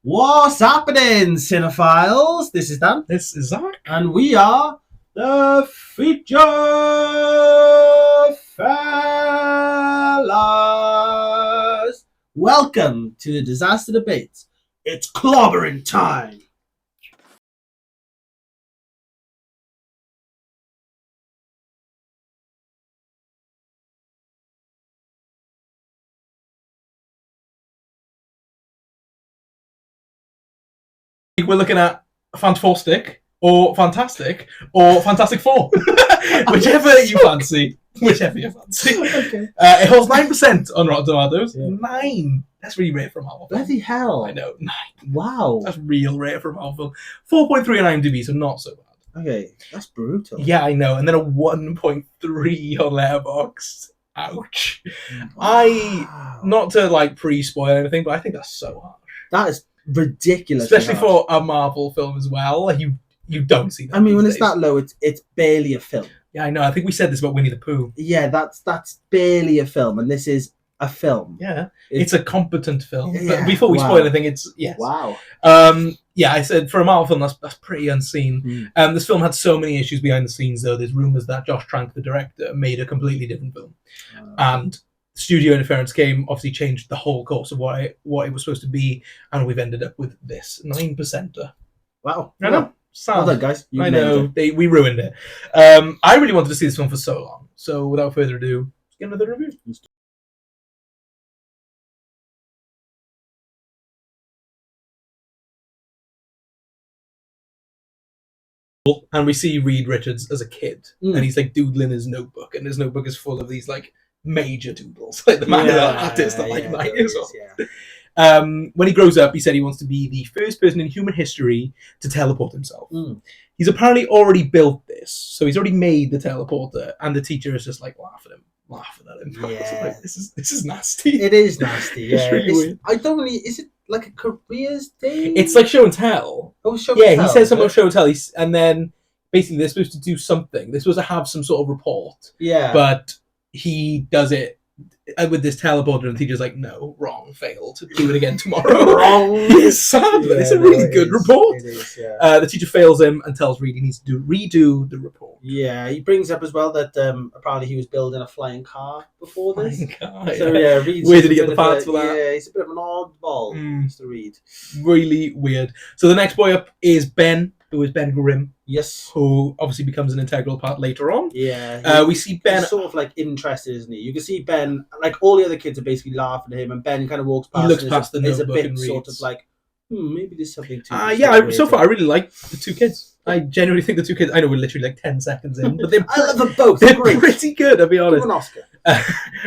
What's happening, cinephiles? This is Dan. This is Zach. And we are the Feature Fellas. Welcome to the Disaster Debates. It's clobbering time. We're looking at Fant4stic, or Fant4stic, or Fantastic Four. Whichever you fancy. Okay. It holds 9% on Rotten Tomatoes. Yeah. 9! That's really rare for a Marvel film. Bloody hell. I know, 9. Wow. That's real rare for a Marvel film. 4.3 on IMDb, so not so bad. Okay, that's brutal. Yeah, I know. And then a 1.3 on Letterboxd. Ouch. Wow. Not to pre-spoil anything, but I think that's so harsh. That is ridiculous. Especially for a Marvel film as well. You don't see that. I mean, when it's that low, it's barely a film. Yeah, I know. I think we said this about Winnie the Pooh. Yeah, that's barely a film, and this is a film. Yeah, it's a competent film. Yeah. But before we spoil anything, it's yes. Wow. Yeah, I said for a Marvel film, that's pretty unseen. This film had so many issues behind the scenes, though. There's rumors that Josh Trank, the director, made a completely different film, and studio interference obviously changed the whole course of what it was supposed to be, and we've ended up with this 9%. Wow. I know. Sad. Well done, guys. I know. We ruined it. I really wanted to see this film for so long. So without further ado, let's get another review. And we see Reed Richards as a kid, and he's doodling his notebook, and his notebook is full of these major doodles, the man artist at 9 years old. When he grows up, he said he wants to be the first person in human history to teleport himself. He's apparently already built this, so he's already made the teleporter, and the teacher is just laughing at him. Yeah. This is nasty. It is nasty. Yeah, It's really weird. I don't really. Is it like a careers thing? It's like show and tell. Oh, show and tell. Yeah, he says something about show and tell, and then basically they're supposed to do something. They're supposed to have some sort of report. Yeah. But he does it with this teleporter, and the teacher's like, no, wrong, failed. Do it again tomorrow. Wrong. It's sad, but it's a really good report. It is, yeah. The teacher fails him and tells Reed he needs to redo the report. Yeah, he brings up as well that apparently he was building a flying car before this. So Reed's where did he get the parts for that? Yeah, he's a bit of an oddball, Mr. Reed. Really weird. So the next boy up is Ben, who is Ben Grimm. Yes. Who obviously becomes an integral part later on. Yeah. We see Ben he's sort of interested, isn't he? You can see Ben, all the other kids are basically laughing at him, and Ben kind of walks past. He looks past the notebook a bit and sort reads. of maybe there's something to so far I really like the two kids. I genuinely think the two kids, I know we're literally 10 seconds in, but I love them both. They're pretty good, I'll be honest. Give an Oscar.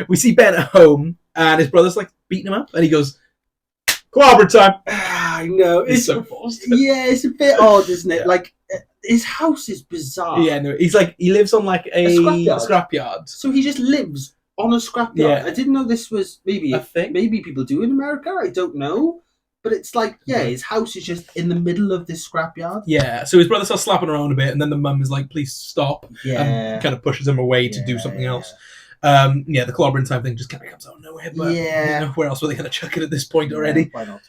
We see Ben at home, and his brother's beating him up, and he goes, clobber time. I know. It's so forced. Yeah, it's a bit odd, isn't it? Yeah. His house is bizarre. Yeah, no, he's he lives on a scrapyard. So he just lives on a scrapyard. Yeah. I didn't know this was maybe a thing. Maybe people do in America. I don't know. But it's his house is just in the middle of this scrapyard. Yeah, so his brother starts slapping around a bit, and then the mum is like, please stop. Yeah. And kind of pushes him away to do something else. The clobbering time thing just kind of comes out of nowhere. But where else were they going to chuck it at this point already? Why not?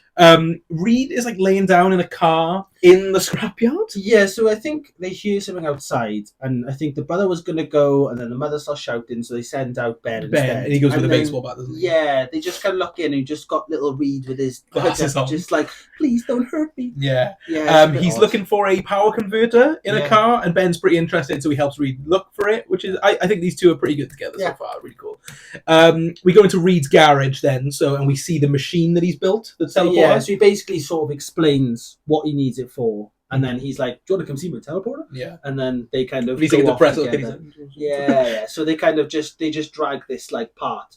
Reed is laying down in a car in the scrapyard. Yeah, so I think they hear something outside, and I think the brother was going to go, and then the mother starts shouting, so they send out Ben instead. And he goes with a baseball bat, doesn't he? Yeah, they just kind of look in, and he just got little Reed with his glasses on. Just please don't hurt me. Yeah. He's odd. Looking for a power converter in a car, and Ben's pretty interested, so he helps Reed look for it, which is, I think these two are pretty good together so far, really cool. We go into Reed's garage then, and we see the machine that he's built, the teleporter. Yeah, so he basically sort of explains what he needs it for, and then he's like, "Do you want to come see my teleporter?" Yeah, and then they kind of he's go like the off press together. Yeah. So they kind of just drag this part,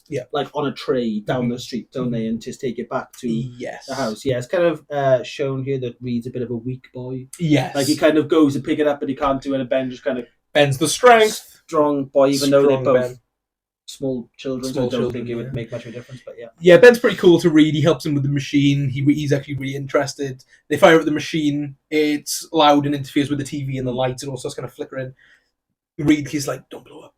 on a tray down the street, don't they, and just take it back to the house. Yeah, it's kind of shown here that Reed's a bit of a weak boy. Yes, he kind of goes to pick it up, but he can't do it, and Ben just kind of Ben's the strong boy, even though they're both. Ben. Small children, so I don't think it would make much of a difference, but yeah. Yeah, Ben's pretty cool to Reed. He helps him with the machine. He's actually really interested. They fire up the machine. It's loud and interferes with the TV and the lights and all sorts kind of flickering. Reed, he's like, don't blow up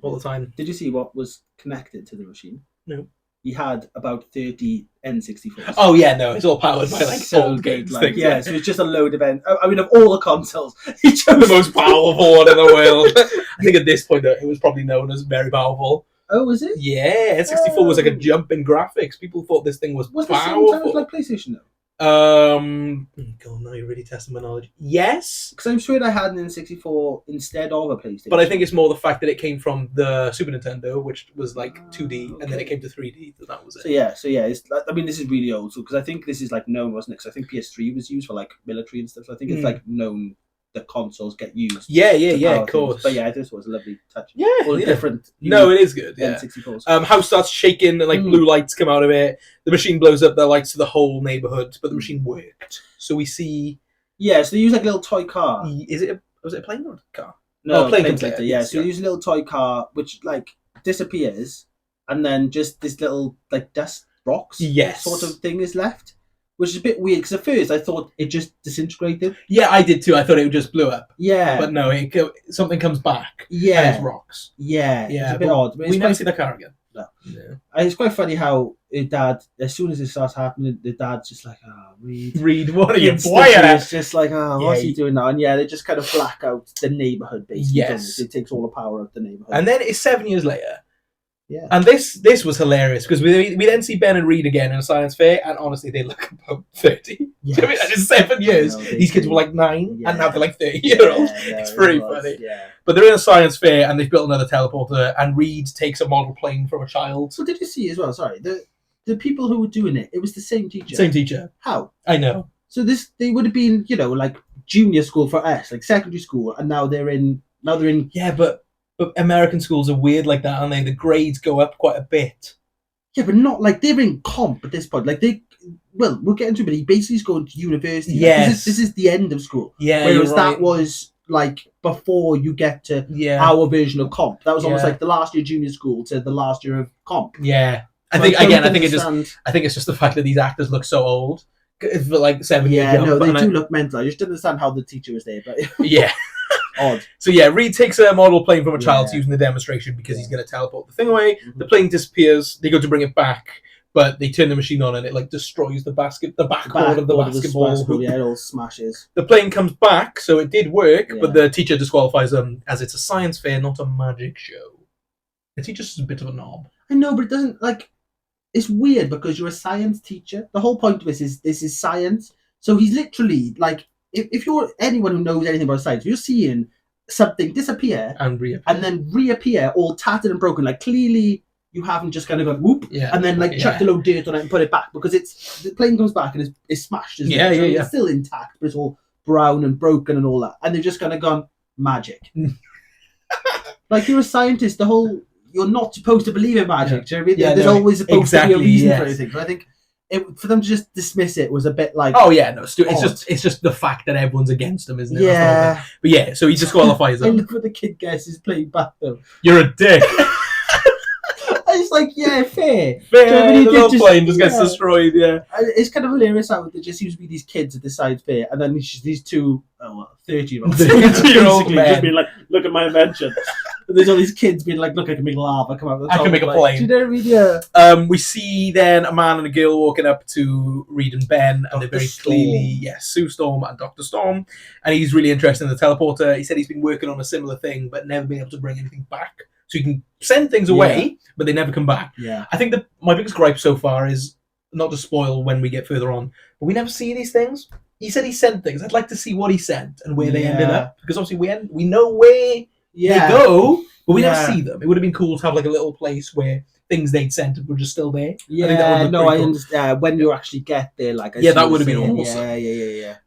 all the time. Did you see what was connected to the machine? No. he had about 30 N64s. Oh yeah, no, it's all powered by like old games things. Yeah, so it's just a load of I mean, of all the consoles, he chose the most powerful one in the world. I think at this point it was probably known as very powerful. Oh, was it? Yeah, N64 was like a jump in graphics. People thought this thing was powerful. The same time as like PlayStation though? God, now you're really testing my knowledge. Yes, because I'm sure I had an N64 instead of a PlayStation. But I think it's more the fact that it came from the Super Nintendo, which was like 2D, okay. And then it came to 3D. So that was it. So yeah. It's, I mean, this is really old, because I think this is like known, wasn't it? Because I think PS3 was used for like military and stuff. So I think it's like known that consoles get used. Yeah, of course. Things. But yeah, this was a lovely touch. Yeah, all different. No, it is good. Yeah. N64s. House starts shaking and like blue lights come out of it. The machine blows up the lights to the whole neighborhood, but the machine worked. So we see. Yeah, so they use like a little toy car. Was it a plane or a car? No, plane comes later. Yeah, so they use a little toy car which like disappears, and then just this little like dust rocks sort of thing is left. Which is a bit weird, because at first I thought it just disintegrated. Yeah, I did too. I thought it just blew up. Yeah. But no, something comes back. Yeah. And it's rocks. Yeah. It's a bit odd. We never see the car again. No. Yeah. It's quite funny how his dad, as soon as it starts happening, the dad's just like, Reed, what are you boy? It's just like, what's he doing now? And yeah, they just kind of black out the neighborhood, basically. Yes. It takes all the power of the neighborhood. And then it's 7 years later. Yeah. And this was hilarious, because we then see Ben and Reed again in a science fair, and honestly, they look about 30. Yes. I mean, it's 7 years. These kids were like 9, and now they're like 30-year-olds. It's pretty funny. Yeah. But they're in a science fair, and they've built another teleporter, and Reed takes a model plane from a child. So did you see as well? Sorry, the people who were doing it was the same teacher. Same teacher. How? I know. So they would have been, like junior school for us, like secondary school, and now they're in. Yeah, but American schools are weird like that, aren't they? The grades go up quite a bit. Yeah, but not like they're in comp at this point. Like we'll get into it, but he basically is going to university. Yes. Like, this is the end of school. Yeah, whereas that was like before you get to our version of comp. That was almost like the last year of junior school to the last year of comp. Yeah. I think it's just the fact that these actors look so old. For like 7 years. Yeah, no, they do look mental. I just didn't understand how the teacher was there, but yeah. Odd. So yeah, Reed takes a model plane from a child using the demonstration because he's going to teleport the thing away. Mm-hmm. The plane disappears. They go to bring it back, but they turn the machine on and it like destroys the backboard of the basketball. Yeah, it all smashes. The plane comes back, so it did work, but the teacher disqualifies them as it's a science fair, not a magic show. The teacher's just a bit of a knob. I know, but it doesn't like. It's weird because you're a science teacher. The whole point of this is science. So he's literally like. If you're anyone who knows anything about science, you're seeing something disappear and reappear, and then reappear all tattered and broken. Like clearly you haven't just kind of gone whoop and then like chucked a load of dirt on it and put it back, because the plane comes back and it's smashed. It's still intact, but it's all brown and broken and all that. And they've just kind of gone magic. Like you're a scientist. You're not supposed to believe in magic. Do you know what I mean? There's always supposed to be a reason for anything. But I think. For them to just dismiss it was a bit like it's just the fact that everyone's against him, isn't it? Yeah, but yeah, so he disqualifies them. And look what the kid guesses playing back though. You're a dick. It's like fair. The little plane just gets destroyed. Yeah, it's kind of hilarious how there just seems to be these kids at the science fair, and then these two 30-year-olds just being like, look at my invention. And there's all these kids being like, look, I can make lava come out of the top. I can make a plane. Do you know what I mean? We see then a man and a girl walking up to Reed and Ben, and they're very clearly, Sue Storm and Dr. Storm, and he's really interested in the teleporter. He said he's been working on a similar thing, but never been able to bring anything back. So you can send things away, but they never come back. Yeah. I think my biggest gripe so far is, not to spoil when we get further on, but we never see these things. He said he sent things. I'd like to see what he sent and where they ended up, because obviously we know where they go, but we never see them. It would have been cool to have like a little place where things they'd sent were just still there. Yeah, I understand. When you actually get there, like that would have been awesome. Yeah.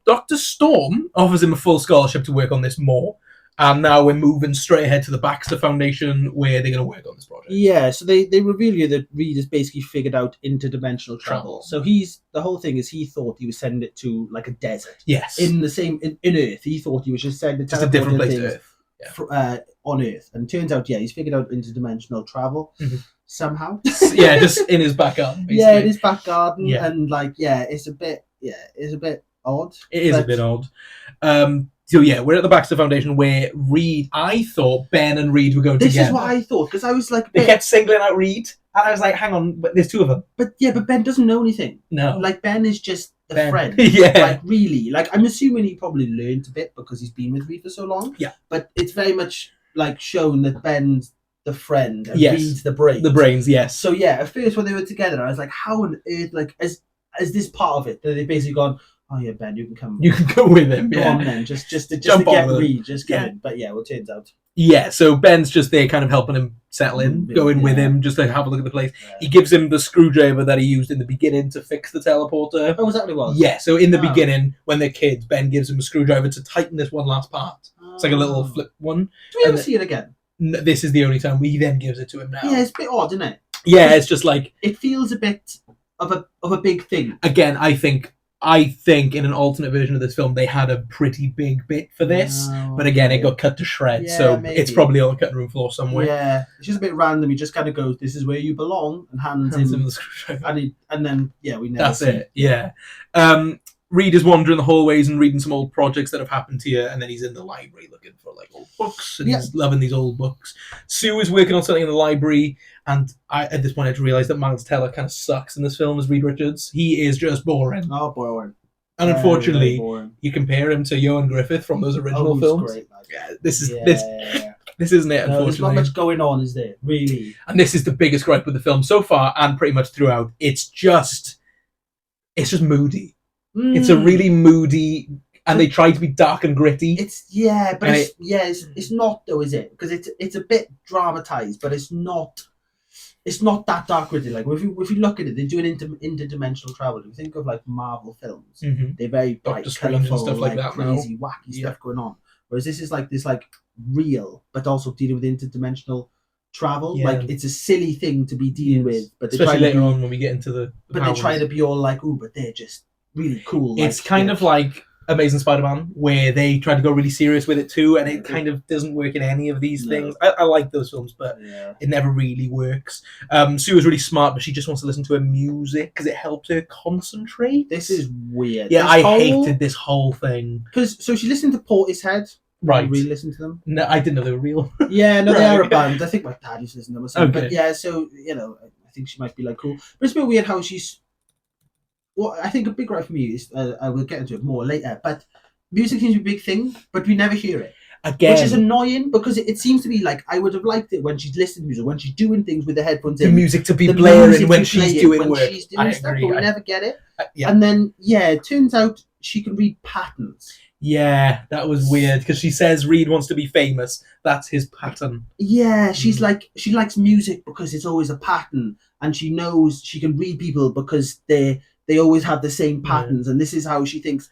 Dr. Storm offers him a full scholarship to work on this more. And now we're moving straight ahead to the Baxter Foundation, where they're going to work on this project. Yeah, so they reveal you that Reed has basically figured out interdimensional travel. So the whole thing is he thought he was sending it to like a desert. Yes. In Earth. He thought he was just sending it to a different place to Earth. Yeah. On Earth. And turns out, he's figured out interdimensional travel somehow. Just in his back garden, basically. Yeah, in his back garden. Yeah. And it's a bit odd. It is a bit odd. So yeah, we're at the Baxter Foundation where Reed. I thought Ben and Reed were going together. This is what I thought, because I was like, they kept singling out Reed, and I was like, hang on, but there's two of them. But Ben doesn't know anything. No, like Ben is just the friend. Yeah, like really, like I'm assuming he probably learned a bit because he's been with Reed for so long. Yeah, but it's very much like shown that Ben's the friend and Reed's the brains. The brains, yes. So yeah, at first when they were together, I was like, how on earth, like, as this part of it that they've basically gone, oh yeah, Ben, you can come. You can go with him. Go on then, just to get Reed, just get in. But yeah, well, it turns out. Yeah, so Ben's just there kind of helping him settle in, going with him, just to have a look at the place. Yeah. He gives him the screwdriver that he used in the beginning to fix the teleporter. Oh, was that what it was? Yeah, so in the beginning, when they're kids, Ben gives him a screwdriver to tighten this one last part. It's like a little flip one. Do we ever see it again? This is the only time. He then gives it to him now. Yeah, it's a bit odd, isn't it? Yeah, it's just like... It feels a bit of a big thing. Again, I think in an alternate version of this film, they had a pretty big bit for this. But again, it got cut to shreds, so maybe. It's probably on the cutting room floor somewhere. Yeah, it's just a bit random. He just kind of goes, this is where you belong, and hands him the screwdriver. And then, we never That's it, yeah. Reed is wandering the hallways and reading some old projects that have happened here, and then he's in the library looking for like old books, and he's loving these old books. Sue is working on something in the library, and at this point I had to realise that Miles Teller kind of sucks in this film as Reed Richards. He is just boring. Oh, boring. And unfortunately, you compare him to Ioan Gruffudd from those original films. Great, this isn't it, unfortunately. There's not much going on, is there? Really? And this is the biggest gripe with the film so far, and pretty much throughout. It's just moody. It's a really moody, and they try to be dark and gritty. It's not though, is it? Because it's a bit dramatized, but it's not that dark gritty. Like if you look at it, they do an interdimensional travel. If you think of like Marvel films, they're very bright, colourful, stuff like that, crazy, wacky stuff going on. Whereas this is like this real, but also dealing with interdimensional travel. Like it's a silly thing to be dealing with, but especially later on when we get into the but they try to be all like, oh, but they're just really cool. It's kind of like Amazing Spider-Man, where they try to go really serious with it too, and it kind of doesn't work in any of these things. I like those films, but it never really works. Sue is really smart, but she just wants to listen to her music because it helps her concentrate. This is weird. Yeah, I hated this whole thing. So she listened to Portishead. Right. Really listen to them? No, I didn't know they were real. Yeah, no, they are a band. I think my dad used to listen to them or something. Okay. But yeah, so, I think she might be like cool. But it's a bit weird how she's... Well, I think a big gripe for me is, I will get into it more later, but music seems to be a big thing, but we never hear it. Again. Which is annoying, because it seems to be like, I would have liked it when she's listening to music, when she's doing things with the headphones in. The music to be blaring when she's doing work. She's doing stuff, but we never get it. And then, it turns out she can read patterns. Yeah, that was weird, because she says Reed wants to be famous. That's his pattern. Yeah, she's like, she likes music because it's always a pattern, and she knows she can read people because they always have the same patterns, and this is how she thinks.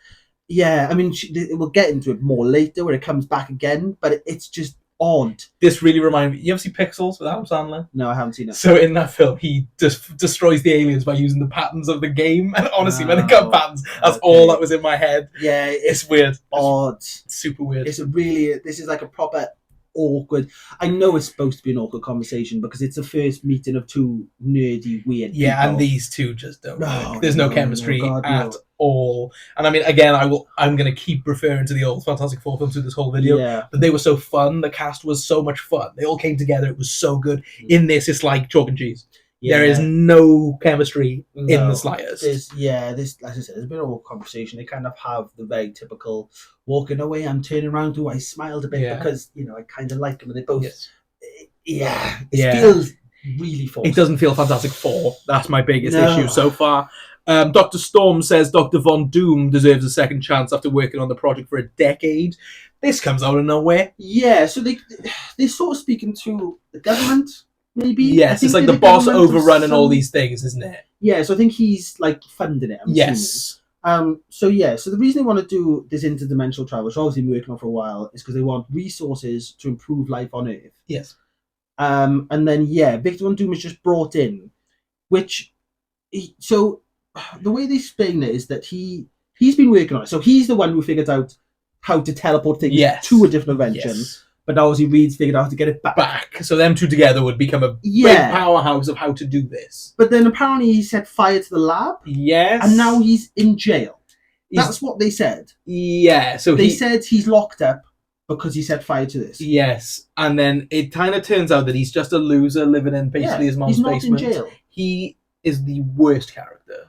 Yeah, I mean, we'll get into it more later where it comes back again, but it's just odd. This really reminded me. You ever see Pixels with Adam Sandler? No, I haven't seen it. So in that film, he just destroys the aliens by using the patterns of the game. And honestly, when it got patterns, that's all that was in my head. Yeah, it's weird. Odd. It's super weird. This is like a proper awkward. I know it's supposed to be an awkward conversation because it's the first meeting of two nerdy, weird people. And these two just don't work. There's no chemistry at all. And I mean, again, I'm going to keep referring to the old Fantastic Four films through this whole video, but they were so fun. The cast was so much fun. They all came together. It was so good. In this, it's like chalk and cheese. There is no chemistry in the slightest. As I said, there's a bit of a conversation. They kind of have the very typical walking away and turning around to. I smiled a bit because I kind of like them, and they both. It feels really forced. It doesn't feel Fantastic Four. That's my biggest issue so far. Dr. Storm says Dr. Von Doom deserves a second chance after working on the project for a decade. This comes out of nowhere. Yeah, so they're sort of speaking to the government. Maybe. Yes, it's like the boss overrunning all these things, isn't it? Yeah, so I think he's like funding it. I'm assuming. So the reason they want to do this interdimensional travel, which obviously been working on for a while, is because they want resources to improve life on Earth. Yes. And then Victor Von Doom is just brought in, so the way they explain it is that he's been working on it. So he's the one who figured out how to teleport things to a different invention. Yes. But obviously Reed's figured out how to get it back. So them two together would become a big powerhouse of how to do this. But then apparently he set fire to the lab. Yes. And now he's in jail. That's what they said. Yeah, so they said he's locked up because he set fire to this. Yes, and then it kind of turns out that he's just a loser living in basically his mom's basement. He's not in jail. He is the worst character.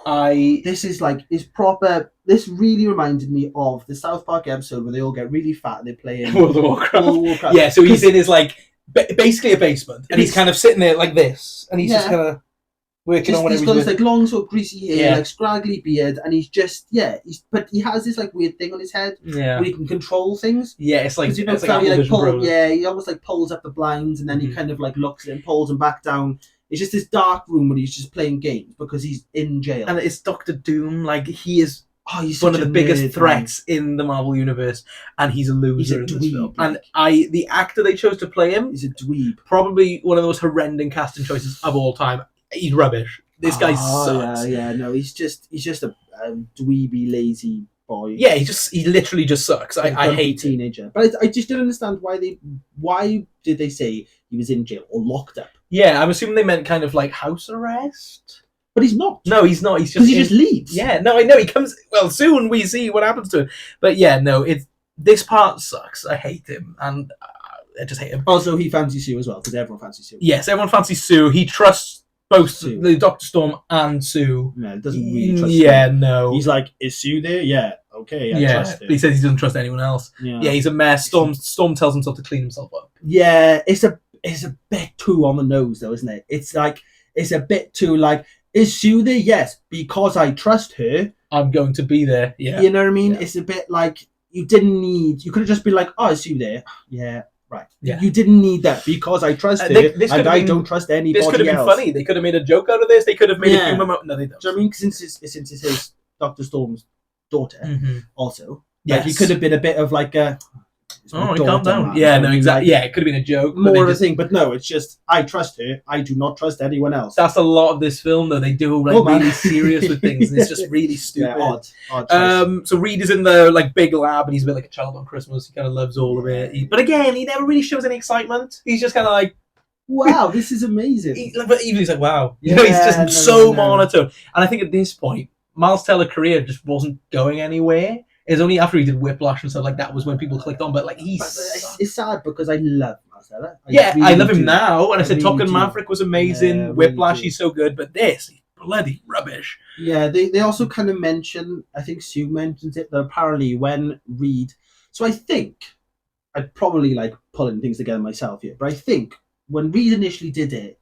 This is like is proper. This really reminded me of the South Park episode where they all get really fat and they play in World of Warcraft. Yeah, so he's in his like basically a basement, and he's kind of sitting there like this, and he's just kind of working on whatever he's doing. He's got this like long sort of greasy hair, like scraggly beard, and he's just but he has this like weird thing on his head where he can control things. Yeah, it's like he almost like pulls up the blinds and then he kind of like looks and pulls them back down. It's just this dark room where he's just playing games because he's in jail. And it's Dr. Doom. Like, he is he's one of the biggest threats in the Marvel Universe, and he's a loser in this film. And the actor they chose to play him is a dweeb. Probably one of the most horrendous casting choices of all time. He's rubbish. This guy sucks. No, he's just a dweeby, lazy boy. Yeah, he literally just sucks. I hate teenager. But I just don't understand why did they say he was in jail or locked up? Yeah, I'm assuming they meant kind of like house arrest. But he's not. No, he's not. He's just he just leaves. Yeah, no, I know he comes. Well, soon we see what happens to him. But yeah, no, this part sucks. I hate him, and I just hate him. Also, he fancies Sue as well because everyone fancies Sue. Yes, everyone fancies Sue. He trusts both the Dr. Storm and Sue. No, doesn't really trust Sue. No. He's like, is Sue there? Yeah, okay, I trust her. He says he doesn't trust anyone else. Yeah, he's a mess. Storm tells himself to clean himself up. Yeah, it's a bit too on the nose, though, isn't it? It's a bit too like, is Sue there? Yes, because I trust her. I'm going to be there. Yeah. You know what I mean? Yeah. It's a bit like, you could have just been like, oh, is Sue there? Yeah. Right. Yeah. You didn't need that because I trust her and I don't trust anybody else. This could have been funny. They could have made a joke out of this. They could have made a humor moment. No, they don't. Do you know what I mean? Since it's his Dr. Storm's daughter, also. Yes. Like, he could have been a bit of like a... calm down. Man. Yeah, no, exactly. Like, it could have been a joke. More of a thing, but no, it's just, I trust her. I do not trust anyone else. That's a lot of this film, though. They do really serious with things, and it's just really stupid. Yeah, odd so Reed is in the like big lab, and he's a bit like a child on Christmas. He kind of loves all of it. But again, he never really shows any excitement. He's just kind of like, wow, this is amazing. But even he's like, wow. Yeah, he's just monotone. And I think at this point, Miles Teller's career just wasn't going anywhere. It's only after he did Whiplash and stuff like that was when people clicked on. But like, it's sad because I love Miles Teller. I love him now. And I said Top Gun Maverick was amazing. Yeah, Whiplash, he's so good. But this, he's bloody rubbish. Yeah, they also kind of mention, I think Sue mentions it, that apparently when Reed... So I think, I'd probably like pulling things together myself here, but I think when Reed initially did it,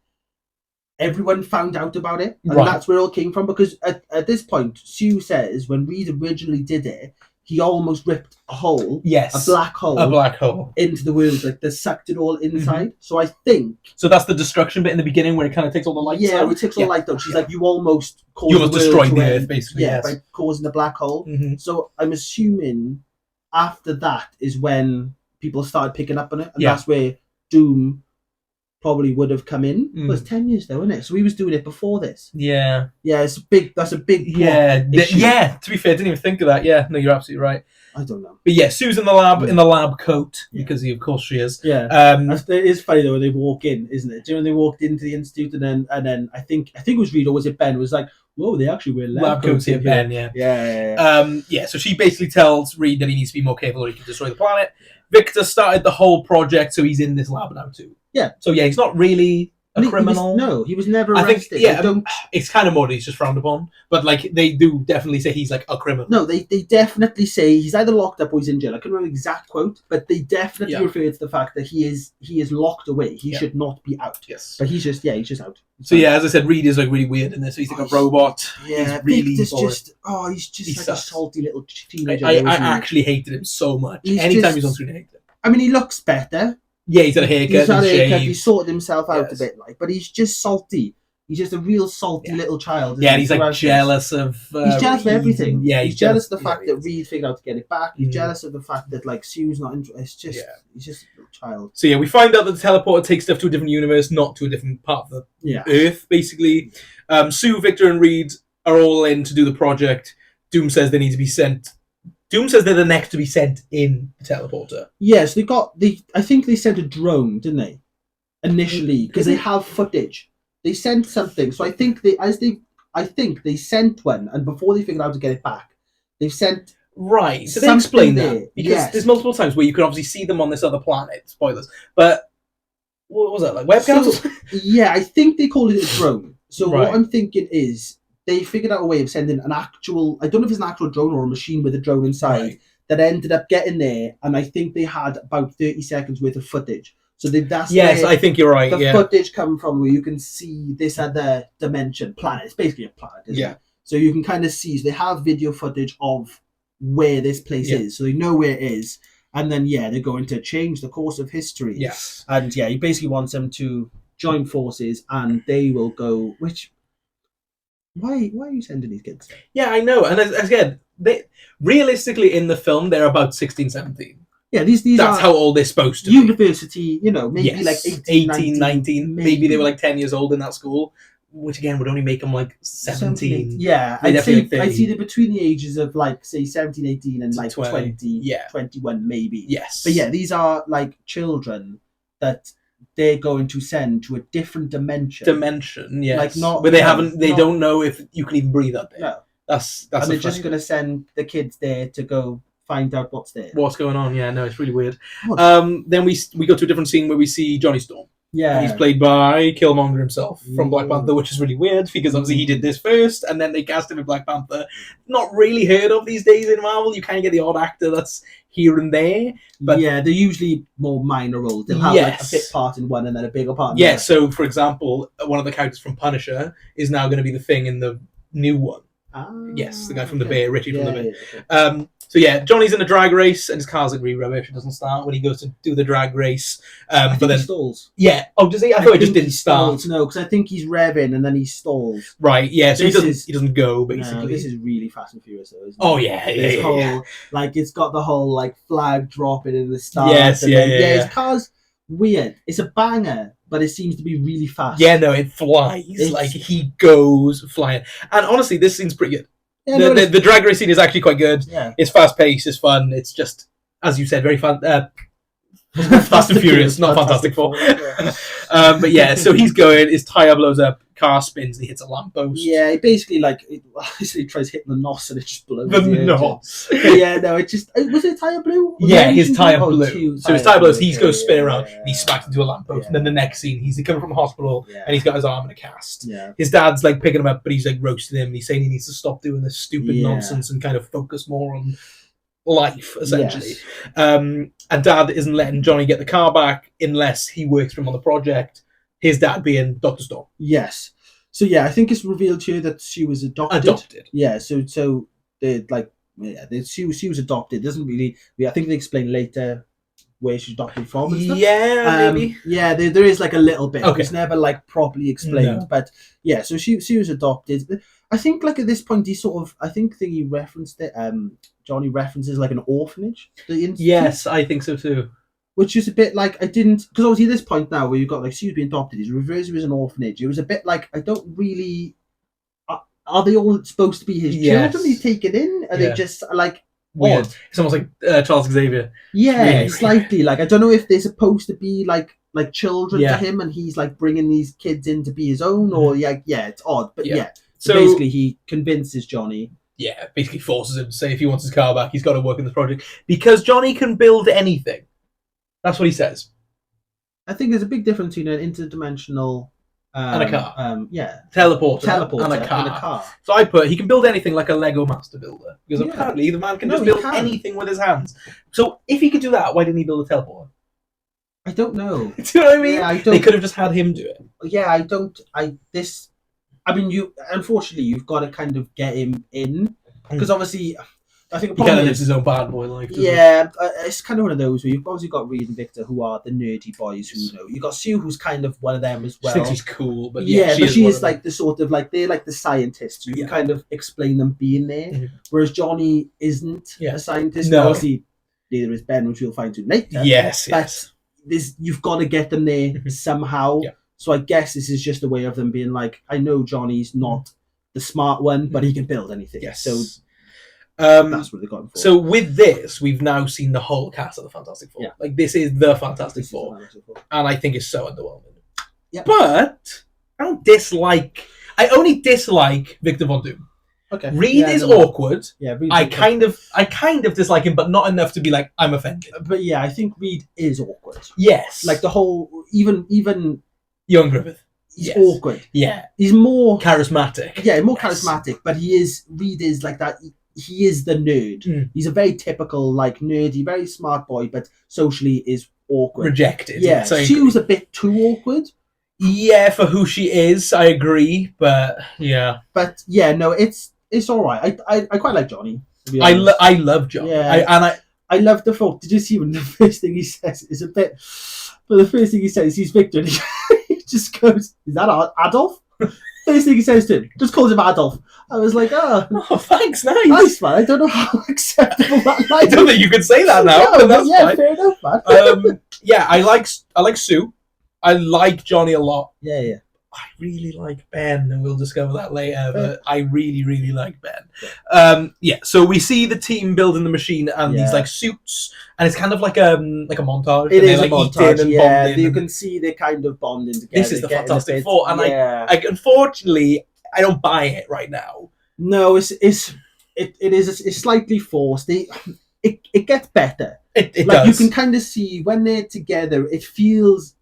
everyone found out about it. And that's where it all came from. Because at this point, Sue says when Reed originally did it, he almost ripped a hole, a black hole into the world, like they sucked it all inside. Mm-hmm. So I think... So that's the destruction bit in the beginning where it kind of takes all the lights out? Yeah, it takes all the light out. She's like, you almost destroyed the Earth, basically, by causing the black hole. Mm-hmm. So I'm assuming after that is when people started picking up on it, and that's where Doom probably would have come in. Well, it's 10 years though, isn't it? So he was doing it before this. Yeah. Yeah, that's a big issue. To be fair, I didn't even think of that. Yeah, no, you're absolutely right. I don't know. But yeah, Sue's in the lab coat, because of course she is. Yeah. It is funny though when they walk in, isn't it? Do you know when they walked into the institute and then I think it was Reed or was it Ben was like, whoa, they actually wear lab coats here, Ben, yeah. So she basically tells Reed that he needs to be more careful or he can destroy the planet. Victor started the whole project, so he's in this lab now too. Yeah. So yeah, he's not really a criminal. He was never arrested. I think, it's kind of more that he's just frowned upon. But like they do definitely say he's like a criminal. No, they definitely say he's either locked up or he's in jail. I can't remember the exact quote, but they definitely refer to the fact that he is locked away. He should not be out. Yes. But he's just out. So yeah, as I said, Reed is like really weird in this. So he's like a robot. Yeah, he's really he's just like a salty little teenager. I actually hated him so much. Anytime he's on screen, I hated him. I mean, he looks better. Yeah, he's had a haircut. He sorted himself out a bit, like, but he's just salty. He's just a real salty little child. Yeah, and he's like jealous of. He's jealous of everything. Yeah, he's jealous of the fact that Reed figured out to get it back. He's jealous of the fact that like Sue's not interested. It's just he's just a little child. So yeah, we find out that the teleporter takes stuff to a different universe, not to a different part of the Earth. Basically, Sue, Victor, and Reed are all in to do the project. Doom says they need to be sent. Doom says they're the next to be sent in the teleporter. Yes, I think they sent a drone, didn't they? Initially, because they have footage. They sent something. So I think they sent one, and before they figured out how to get it back, They've sent right. So they explain that because yes. there's multiple times where you can obviously see them on this other planet. Spoilers, but what was that like webcams? So, yeah, I think they call it a drone. So what I'm thinking is they figured out a way of sending an actual. I don't know if it's an actual drone or a machine with a drone inside that ended up getting there, and I think they had about 30 seconds worth of footage. So that's yes, I think you're right. The footage come from where you can see this other dimension planet. It's basically a planet, isn't it? So you can kind of see. So they have video footage of where this place is, so they know where it is, and then they're going to change the course of history. Yes, and he basically wants them to join forces, and they will go. Which why are you sending these kids? Yeah, I know, and again, they realistically in the film they're about 16, 17. Yeah, these that's how old they're supposed to university, maybe like 18, 19, maybe they were like 10 years old in that school, which again would only make them like 17. Yeah, I'd say they're between the ages of like say 17, 18 and like 20, 21 maybe. Yes. But these are like children that they're going to send to a different dimension. Yes. Like not where they don't know if you can even breathe out there. No. That's and they're just going to send the kids there to go find out what's going on. Yeah, no, it's really weird. Then we go to a different scene where we see Johnny Storm. Yeah, and he's played by Killmonger himself from Black Panther, which is really weird because obviously he did this first, and then they cast him in Black Panther. Not really heard of these days in Marvel. You kind of get the odd actor that's here and there, but they're usually more minor roles. They'll have like a bit part in one and then a bigger part. Yeah, so for example, one of the characters from Punisher is now going to be the Thing in the new one. Yes, the guy from the Bay, Richie from the Bay. Okay. So Johnny's in a drag race and his car's like really rubbish. It doesn't start when he goes to do the drag race. But then he stalls. Yeah. Oh, does he? I thought it just didn't start. No, because I think he's revving and then he stalls. Right. Yeah. So he doesn't go basically. No, this is really Fast and Furious though, isn't it? Oh yeah. Like it's got the whole like flag dropping in the start. Yes. Yeah. His car's weird. It's a banger, but it seems to be really fast. Yeah. No, it flies. Like he goes flying. And honestly, this scene's pretty good. Yeah, the drag race scene is actually quite good. Yeah. It's fast paced, it's fun. It's just, as you said, very fun. Fast and Furious, not Fantastic Four. But so he's going. His tire blows up. Car spins. And he hits a lamppost. Yeah, he basically he tries hitting the nos and it just blows. The nos. It just was it tire blew? His tire blew. So his tire blows. He goes spin around and he smacks into a lamppost. And then the next scene, he's coming from a hospital and he's got his arm in a cast. Yeah. His dad's like picking him up, but he's like roasting him. And he's saying he needs to stop doing this stupid nonsense and kind of focus more on life, essentially. Yes. And Dad isn't letting Johnny get the car back unless he works for him on the project. His dad being Dr. Storm. Yes. So I think it's revealed here that she was adopted. Yeah. So she was adopted. Doesn't really. I think they explain later where she's adopted from. And stuff. Yeah, maybe. Yeah, there is like a little bit. Okay. It's never like properly explained, but so she was adopted. I think like at this point he sort of he referenced it. Johnny references like an orphanage. Yes, I think so too. Which is a bit like because obviously at this point now where you've got like she was being adopted, he's reversed as an orphanage. It was a bit like I don't really. Are they all supposed to be his children he's taken in? Are they just like weird? Odd? It's almost like Charles Xavier. Yeah, really slightly. Like I don't know if they're supposed to be like children to him, and he's like bringing these kids in to be his own, or it's odd. But so basically he convinces Johnny. Yeah, basically forces him to say if he wants his car back, he's got to work in the project because Johnny can build anything. That's what he says. I think there's a big difference between an interdimensional and a car. Teleporter and a car. So I put he can build anything like a Lego master builder because apparently the man can just build anything with his hands. So if he could do that, why didn't he build a teleporter? I don't know. Do you know what I mean? Yeah, they could have just had him do it. Yeah, unfortunately, you've got to kind of get him in because obviously. I think he kind of lives his own bad boy life. It's kind of one of those where you've obviously got Reed and Victor, who are the nerdy boys who you've got Sue, who's kind of one of them as well. She thinks he's cool, but she is like the sort of like they're like the scientists. You can kind of explain them being there, whereas Johnny isn't a scientist. No. Obviously, neither is Ben, which we'll find out later. Yes. You've got to get them there somehow. Yeah. So I guess this is just a way of them being like, I know Johnny's not the smart one, but he can build anything. Yes. So. That's what they got him for. So with this, we've now seen the whole cast of the Fantastic Four. Yeah. Like this is the Fantastic Four, and I think it's so underwhelming. Yeah. But I only dislike Victor Von Doom. Okay. Reed is awkward. Yeah, I kind of dislike him, but not enough to be like I'm offended. But yeah, I think Reed is awkward. Yes, like the whole even young Griffith. He's awkward. Yeah, he's more charismatic. Yeah, more charismatic. But Reed is like that. He is the nerd. He's a very typical like nerdy, very smart boy, but socially is awkward. Rejected. Yeah, she was a bit too awkward. Yeah, for who she is, I agree. But yeah, no, it's all right. I quite like Johnny. I love Johnny. Yeah, I love the fact. Did you see when the first thing he says is a bit? But the first thing he says, he's Victor. And he just goes, "Is that Adolf?" First thing he says to him, just calls him Adolf. I was like, oh thanks, nice man. I don't know how acceptable that line. I don't think you can say that now. No, but that's fine. Fair enough, man. Yeah, I like Sue. I like Johnny a lot. Yeah. I really like Ben, and we'll discover that later. But I really, really like Ben. Yeah. So we see the team building the machine and these like suits, and it's kind of like a montage. It is like a montage. Yeah, you can see they're kind of bonding together. This is the Fantastic Four, and I unfortunately I don't buy it right now. No, it is slightly forced. It gets better. It like does. You can kind of see when they're together. It feels.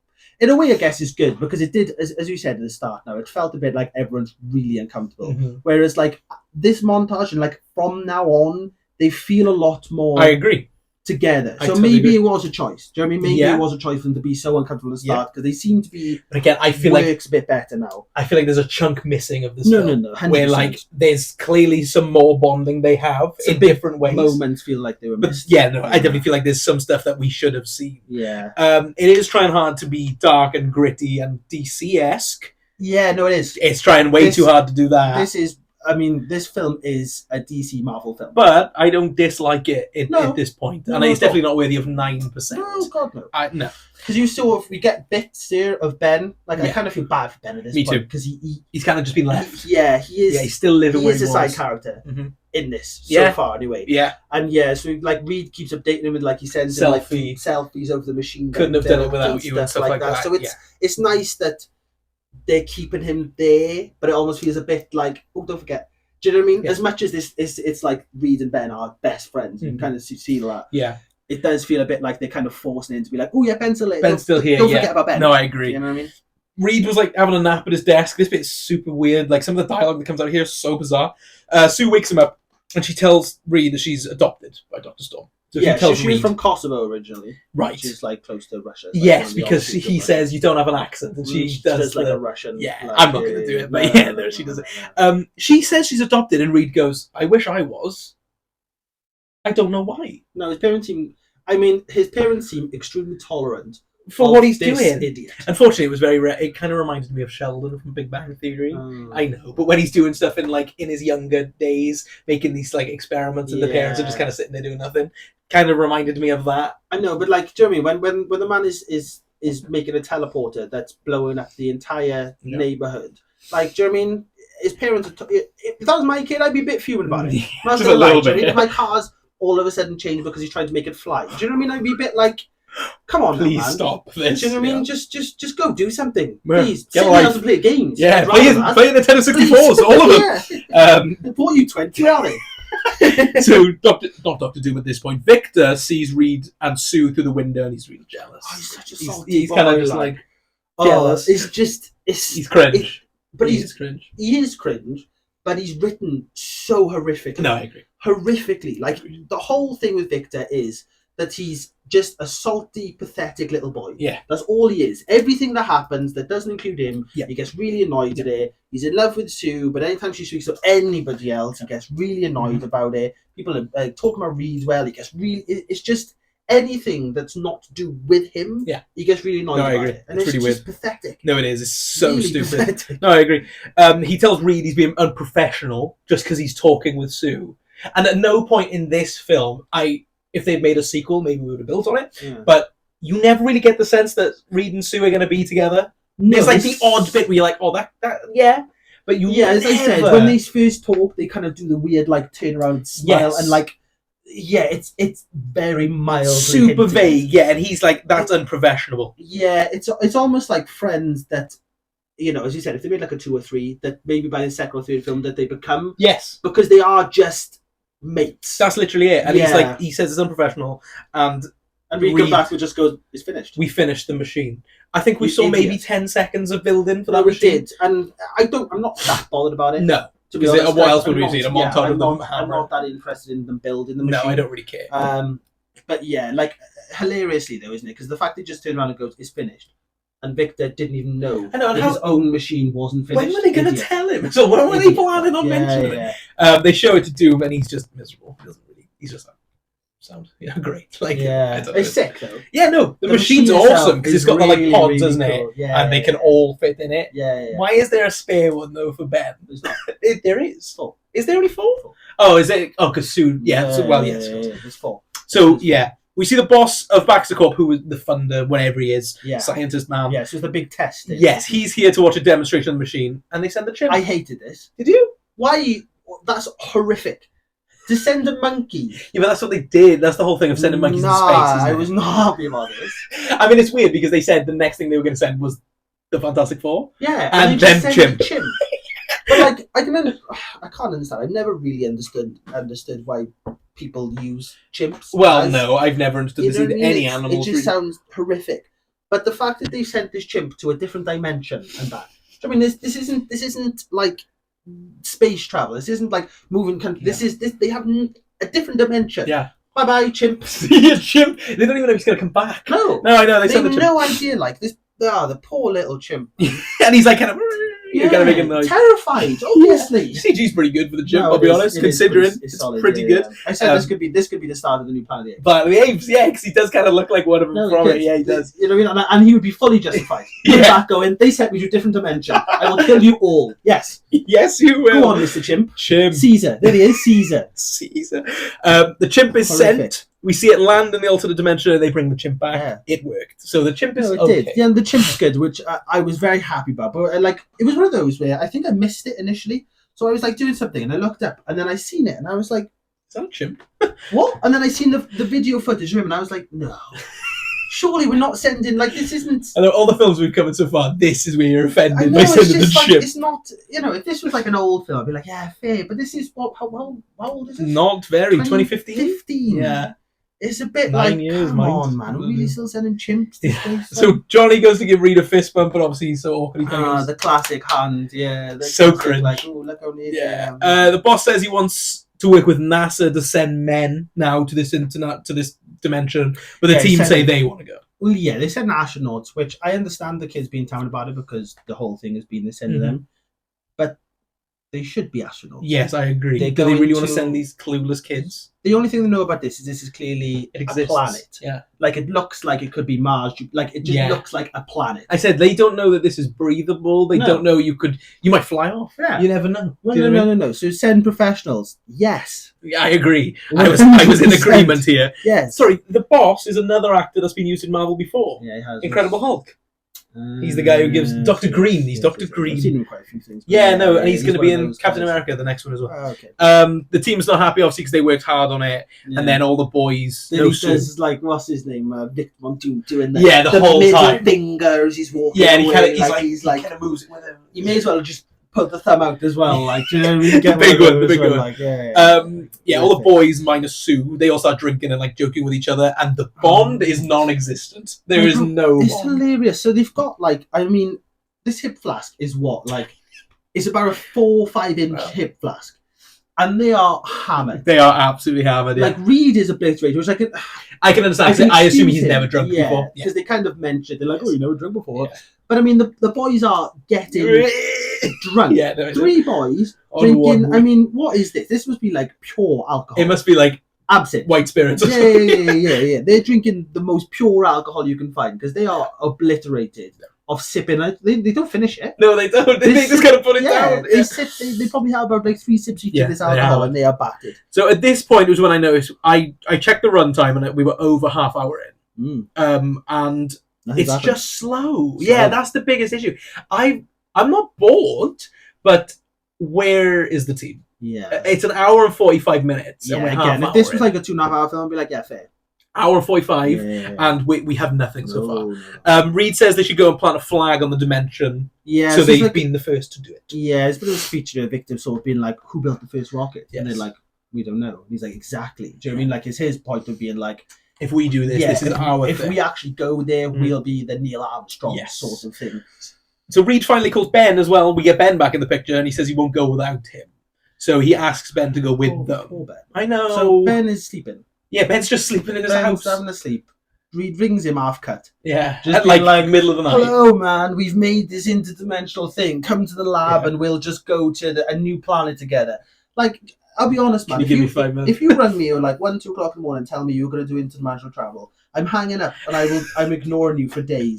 In a way, I guess it's good because it did, as you said at the start. Now it felt a bit like everyone's really uncomfortable. Whereas, like this montage and like from now on, they feel a lot more. I agree. Together, so totally maybe it was a choice. Do you know what I mean? Maybe it was a choice for them to be so uncomfortable at the start because they seem to be. But again, I feel works a bit better now. I feel like there's a chunk missing of this. No, 100%. Where like there's clearly some more bonding they have in different ways. Moments feel like they were missed. I definitely feel like there's some stuff that we should have seen. Yeah. It is trying hard to be dark and gritty and DC-esque. Yeah, no, it is. It's trying way too hard to do that. This film is a DC Marvel film. But I don't dislike it at this point. And it's definitely not worthy of 9%. No, God, no. No. Because we get bits here of Ben. Like, I kind of feel bad for Ben at this point. Me too. Because he's kind of just been left. He is. Yeah, he's still living where he was. He is a side character in this so far, anyway. Yeah. And so, like, Reed keeps updating him with, like, he sends him, like, selfies over the machine. Couldn't have done it without you and stuff like that. So it's nice that they're keeping him there, but it almost feels a bit like, oh, don't forget. Do you know what I mean? Yeah. As much as it's like Reed and Ben are best friends, you can kind of see that. Yeah. It does feel a bit like they're kind of forcing him to be like, oh yeah, Ben's still here. Ben's still here. Don't forget about Ben. No, I agree. You know what I mean? Reed was like having a nap at his desk. This bit's super weird. Like some of the dialogue that comes out here is so bizarre. Sue wakes him up and she tells Reed that she's adopted by Dr. Storm. So she was from Kosovo originally. Right. Which is like close to Russia. Yes, because he says you don't have an accent, and she does like a Russian. Yeah, I'm not going to do it, but she does it. She says she's adopted, and Reed goes, "I wish I was." I don't know why. No, his parents seem extremely tolerant for what he's doing. Idiot. Unfortunately, it was very rare. It kind of reminded me of Sheldon from Big Bang Theory. I know, but when he's doing stuff in his younger days, making these like experiments, and the parents are just kind of sitting there doing nothing, kind of reminded me of that. I know, but like, do you know what I mean? When the man is making a teleporter that's blowing up the entire neighborhood, like, do you know what I mean? His parents. If that was my kid, I'd be a bit fuming about it. Just a little bit. If my car's all of a sudden changed because he's trying to make it fly. Do you know what I mean? I'd be a bit like, come on, please man. Stop this. Do you know what I mean? Just go do something. Man, please. Sit down to play games. Yeah, play Nintendo 64s, all of them. I bought you 20, are they? So, Dr. Doom at this point, Victor sees Reed and Sue through the window and he's really jealous. Oh, he's such a salty He's kind of just like jealous. He's cringe. He is cringe, but he's written so horrifically. No, I agree. Horrifically. Like, the whole thing with Victor is that he's just a salty, pathetic little boy. Yeah. That's all he is. Everything that happens that doesn't include him, he gets really annoyed at it. He's in love with Sue, but anytime she speaks to anybody else, he gets really annoyed about it. People are talking about Reed well. He gets really... It's just anything that's not to do with him, he gets really annoyed about it. And it's really just pathetic. No, it is. It's so really stupid. Pathetic. No, I agree. He tells Reed he's being unprofessional just because he's talking with Sue. And at no point in this film, if they'd made a sequel, maybe we would have built on it. Yeah. But you never really get the sense that Reed and Sue are going to be together. No, it's like the odd bit where you're like, oh, that yeah. But you as I said, when they first talk, they kind of do the weird, like, turn around smile and, like, it's very mild. Super vague, and he's like, that's unprofessional. Yeah, it's almost like Friends that you know, as you said, if they made like a 2 or 3, that maybe by the second or third film that they become, because they are just mates. That's literally it. And he's like, he says it's unprofessional, and we come back, we just go, it's finished. We finished the machine. I think we saw maybe 10 seconds of building for that machine. We did, and I'm not that bothered about it. No. To be honest, what else would we see? A montage of them? I'm not that interested in them building the machine. No, I don't really care. But yeah, like, hilariously though, isn't it? Because the fact they just turned around and goes, it's finished. And Victor didn't even know that his own machine wasn't finished. When were they going to tell him? So when were they planning on mentioning it? They show it to Doom, and he's just miserable. He doesn't really. He's just like, sounds great. Like, it's sick though. Yeah, no, the machine's awesome because it's got really, the pods, really doesn't cool. it? And they can all fit in it. Yeah. Why is there a spare one though for Ben? There's not. There is. 4. Is there only 4? Oh, is it? Oh, because soon. Yeah. Yes. There's 4. So yeah. We see the boss of Baxter Corp, who is the funder, whatever he is, scientist man. Yeah, so it's the big test. Yes, he's here to watch a demonstration of the machine, and they send the chimp. I hated this. Did you? Why? That's horrific. To send a monkey. Yeah, but that's what they did. That's the whole thing of sending monkeys into space, isn't it? I was not happy about this. I mean, it's weird because they said the next thing they were going to send was the Fantastic Four. Yeah, and then chimp. But like, I can't understand. I've never really understood why people use chimps. Well, no, I've never understood this in any animal. It just sounds horrific. But the fact that they sent this chimp to a different dimension and that, I mean, this isn't like space travel. This isn't like moving countries. They have a different dimension. Yeah. Bye bye, chimp. See a chimp. They don't even know if he's going to come back. No, I know. They have no idea. Like this. The poor little chimp. And he's like kind of. You're going to make a noise. Terrified, obviously. CG's pretty good for the chimp, I'll be honest, considering it's solid, pretty good. I said this could be the start of the new Planet of the Apes. Planet of the Apes, yeah, because he does kind of look like one of them from it. Yeah, he does. You know what I mean? And he would be fully justified. Back going, they sent me to a different dimension. I will kill you all. Yes. Yes, you will. Go on, Mr. Chimp. Chimp. Caesar. There he is, Caesar. Caesar. The chimp is sent. We see it land in the alternate dimension and they bring the chimp back. Yeah. It worked. So the chimp is okay. Did. Yeah, and the chimp's good, which I was very happy about. But like, it was one of those where I think I missed it initially. So I was like doing something and I looked up and then I seen it and I was like, is that a chimp? What? And then I seen the video footage of him and I was like, no. Surely we're not sending, like, this isn't... I know all the films we've covered so far, this is where you're offended by sending the chimp. It's not, you know, if this was like an old film, I'd be like, yeah, fair. But this is, how old is this? Not very, 2015? 15. Yeah. It's a bit 9 years, come on, man. We're really still sending chimps to space? So Johnny goes to give Reed a fist bump, but obviously he's so awkward. The classic hand, yeah. So cringe. Like, oh, look how near. Yeah. The boss says he wants to work with NASA to send men now to this dimension, but the team say they want to go. Well, yeah, they send astronauts, which I understand the kids being down about it because the whole thing has been they send them. But they should be astronauts. Yes, I agree. Do they really want to send these clueless kids? The only thing they know about this is clearly a planet. Yeah. Like, it looks like it could be Mars. Like, it just looks like a planet. I said they don't know that this is breathable. They don't know you might fly off. Yeah. You never know. No. So send professionals. Yes. Yeah, I agree. I was in agreement here. Yes. Sorry, the boss is another actor that's been used in Marvel before. Yeah, he has. Incredible Hulk. He's the guy who gives Dr. Green. He's Dr. Green. I've seen him in quite a few things. And he's going to be in Captain America, the next one as well. Oh, okay. The team's not happy, obviously, because they worked hard on it, and then all the boys. Then he says, like, what's his name? Vic doing that. Yeah, the whole time. Fingers, he's walking. Yeah, and he kind of moves it with him. You may as well just put the thumb out as well, like, do you know what I mean? The big one. Like, all the boys minus Sue, they all start drinking and like joking with each other, and the bond is non-existent. There is no. It's hilarious. So they've got like, I mean, this hip flask is what, like, it's about a 4 or 5 inch hip flask, and they are hammered. They are absolutely hammered. Yeah. Like, Reed is obliterated, which I can understand. I assume he's never drunk before. Because they kind of mentioned, they're like, oh, you never drunk before. Yeah. But I mean, the boys are getting drunk. Yeah, 3 boys drinking. I mean, what is this? This must be like pure alcohol. It must be like absinthe, white spirits. Yeah. They're drinking the most pure alcohol you can find because they are obliterated of sipping. They don't finish it. No, they don't. They just gotta put it down. They probably have about like 3 sips each of this alcohol, and they are battered. So at this point was when I noticed. I checked the runtime and we were over half hour in. And it's just slow. Yeah, that's the biggest issue. I'm not bored, but where is the team? Yeah, it's an hour and 45 minutes. Yeah, again, if this was like a 2.5 hour film, I'd be like, yeah, fair. Hour 45, and we have nothing so far. Reed says they should go and plant a flag on the dimension. Yeah, so they've been the first to do it. Yeah, it's a bit of a speech to the victim, sort of being like, "Who built the first rocket?" And they're like, "We don't know." And he's like, "Exactly." Do you know what I mean? Like, it's his point of being like, "If we do this, this is our thing. If we actually go there, we'll be the Neil Armstrong sort of thing." So Reed finally calls Ben as well. We get Ben back in the picture, and he says he won't go without him. So he asks Ben to go with them. Poor Ben. I know. So Ben is sleeping. Yeah, Ben's just sleeping in his house. Having a sleep. Reed rings him half cut. Yeah, just at like middle of the night. "Hello, man. We've made this interdimensional thing. Come to the lab, and we'll just go to a new planet together." Like, I'll be honest, man. Can you give me 5 minutes? If you rang me at like 1, 2 o'clock in the morning and tell me you're going to do interdimensional travel, I'm hanging up and I'm ignoring you for days.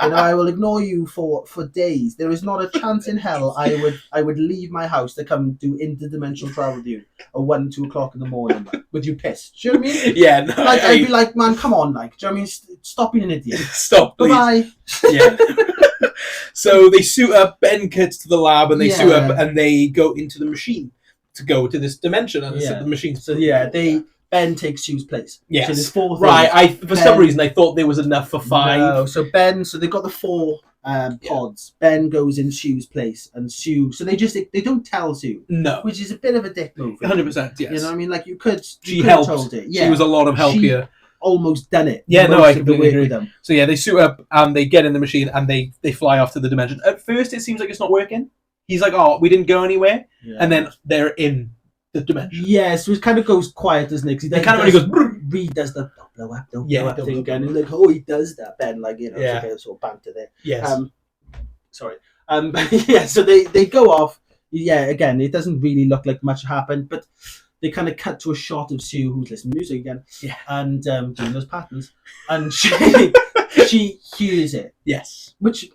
You know, I will ignore you for days. There is not a chance in hell I would leave my house to come do interdimensional travel with you at 1, 2 o'clock in the morning with you pissed. Do you know what I mean? Yeah. No, like I'd be like, "Man, come on, like, do you know what I mean? Stop being an idiot. Stop, please." Bye. Yeah. So they suit up. Ben gets to the lab and they suit up and they go into the machine to go to this dimension, and the machine's Ben takes Sue's place. Yes. So there's 4 things. Right. For some reason I thought there was enough for 5. No. So they've got the 4 pods. Ben goes in Sue's place, and Sue. So they don't tell Sue. No. Which is a bit of a dick move. 100%. Yes. You know what I mean? Like, you could. She helped. Told it. Yeah. She was a lot of help here. Almost done it. Yeah. No, I completely agree with them. So they suit up and they get in the machine and they fly off to the dimension. At first, it seems like it's not working. He's like, "Oh, we didn't go anywhere," and then they're in the dimension. Yeah, so it kind of goes quiet, doesn't it? He kind of only goes. Reed does the don't blow up thing again. And like, "Oh, he does that." Ben, like, you know, it's a bit of sort of banter there. Yes. Sorry. Yeah. So they go off. Yeah. Again, it doesn't really look like much happened, but they kind of cut to a shot of Sue who's listening to music again. Yeah. And doing those patterns, and she hears it. Yes. Which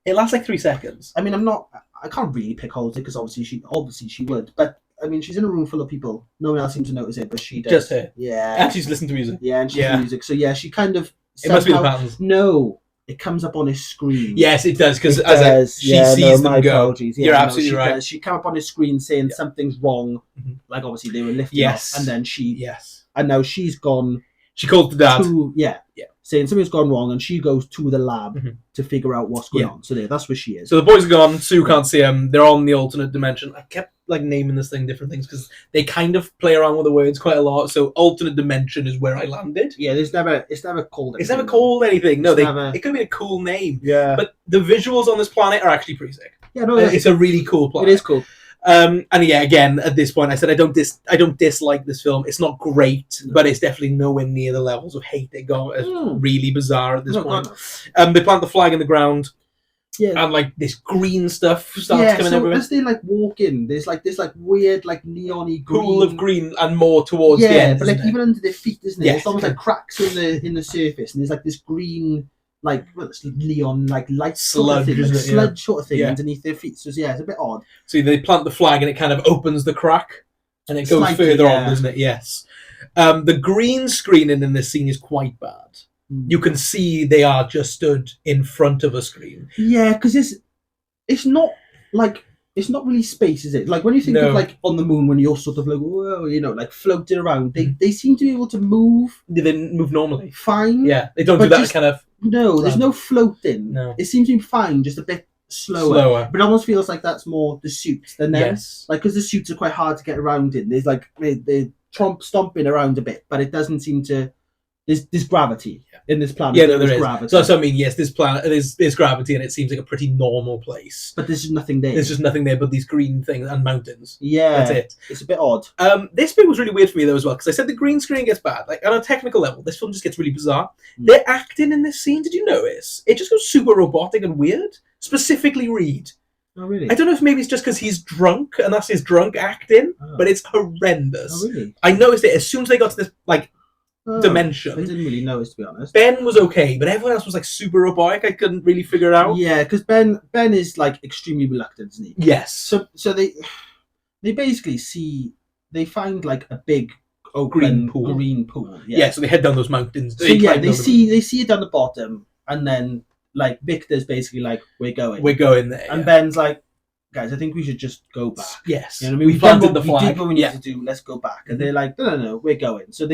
it lasts like 3 seconds. I mean, I can't really pick holes because obviously she would, but I mean, she's in a room full of people. No one else seems to notice it, but she does. Just her. Yeah. And she's listening to music. Yeah, and she's listening to music. So yeah, she kind of. It must be the patterns. No, it comes up on his screen. Yes, it does because she sees them go. Apologies. Yeah, you're absolutely right. Does. She came up on his screen saying something's wrong. Mm-hmm. Like obviously they were lifting off, and then she. Yes. And now she's gone. She called the dad. Yeah. Saying something's gone wrong, and she goes to the lab to figure out what's going on. So that's where she is. So the boys are gone. Sue can't see them. They're on the alternate dimension. I kept like naming this thing different things because they kind of play around with the words quite a lot. So alternate dimension is where I landed. Yeah, it's never called anything. It's never called anything. No, it could be a cool name. Yeah. But the visuals on this planet are actually pretty sick. Yeah, no, it's a really cool planet. It is cool. And yeah, again, at this point, I said I don't dislike this film. It's not great, but it's definitely nowhere near the levels of hate it got. It's really bizarre at this point. They plant the flag in the ground, and like this green stuff starts coming everywhere. As they like walk in, there's like this like weird like neon-y green pool of green and more towards the end. But like even under their feet, isn't it? Yeah. It's almost like cracks in the surface, and there's like this green. Like neon, like light sludge, sort of thing, like sludge sort of thing underneath their feet. So yeah, it's a bit odd. So they plant the flag and it kind of opens the crack, and it goes further on, doesn't it? Yes. The green screening in this scene is quite bad. You can see they are just stood in front of a screen. Yeah, because it's not like. It's not really space, is it? Like when you think of like on the moon, when you're sort of like, whoa, you know, like floating around, they seem to be able to move. They move normally. Fine. Yeah, they don't do that kind of. No, there's no floating. No. It seems to be fine, just a bit slower. But it almost feels like that's more the suits than them. Yes. Like because the suits are quite hard to get around in. There's like they're stomping around a bit, but it doesn't seem to. There's gravity in this planet. Yeah, no, there is. Gravity. So I mean, yes, this planet there's gravity, and it seems like a pretty normal place. But there's just nothing there. There's just nothing there, but these green things and mountains. Yeah, that's it. It's a bit odd. This bit was really weird for me though as well, because I said the green screen gets bad. Like on a technical level, this film just gets really bizarre. Their acting in this scene, did you notice? It just goes super robotic and weird. Specifically, Reed. Oh really? I don't know if maybe it's just because he's drunk and that's his drunk acting, but it's horrendous. Oh really? I noticed it as soon as they got to this like. Dimension. I didn't really notice, to be honest. Ben was okay, but everyone else was like super robotic. I couldn't really figure it out. Yeah, because Ben is like extremely reluctant, isn't he? Yes. So they basically they find like a big green pool. Yeah. So they head down those mountains. They see it down the bottom, and then like Victor's basically like, we're going there, and Ben's like, guys, I think we should just go back. Yes. You know what I mean? We planted the flag. We did what we need to do. Let's go back. And they're like, no, we're going. So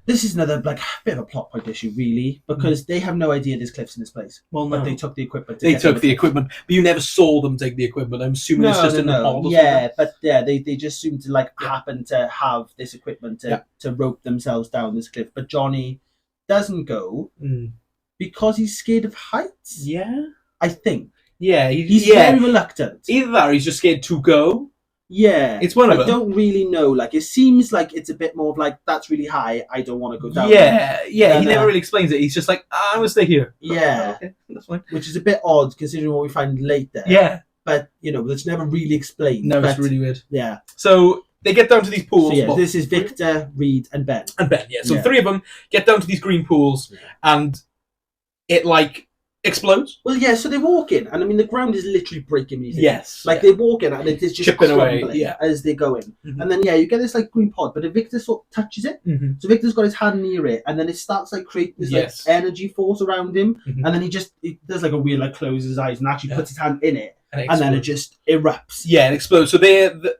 This is another like bit of a plot point issue, really, because they have no idea there's cliffs in this place. Well, no. But they took the equipment. They took the equipment, but you never saw them take the equipment. I'm assuming it's just in the pod. Yeah, but yeah, they just seem to like happen to have this equipment to rope themselves down this cliff. But Johnny doesn't go because he's scared of heights. Yeah, I think. Yeah, he's very reluctant. Either that, or he's just scared to go. Yeah, it's one of them. I don't really know. Like, it seems like it's a bit more of like, that's really high, I don't want to go down. Yeah, there. He never really explains it. He's just like, I'm gonna stay here. Yeah, okay, that's fine. Which is a bit odd considering what we find later. Yeah, but it's never really explained. No, it's really weird. Yeah. So they get down to these pools. So, this is Victor, Reed, and Ben. So 3 of them get down to these green pools, and it like explodes. Well, yeah, so they walk in, and I mean, the ground is literally breaking me. Yes. Like, they walk in, and it is just chipping crumbling away as they go in. And then, you get this, like, green pod, but if Victor sort of touches it, so Victor's got his hand near it, and then it starts, like, creating this, like, energy force around him, and then he does, like, a weird, like, closes his eyes and actually puts his hand in it, and then it just erupts. Yeah, it explodes. So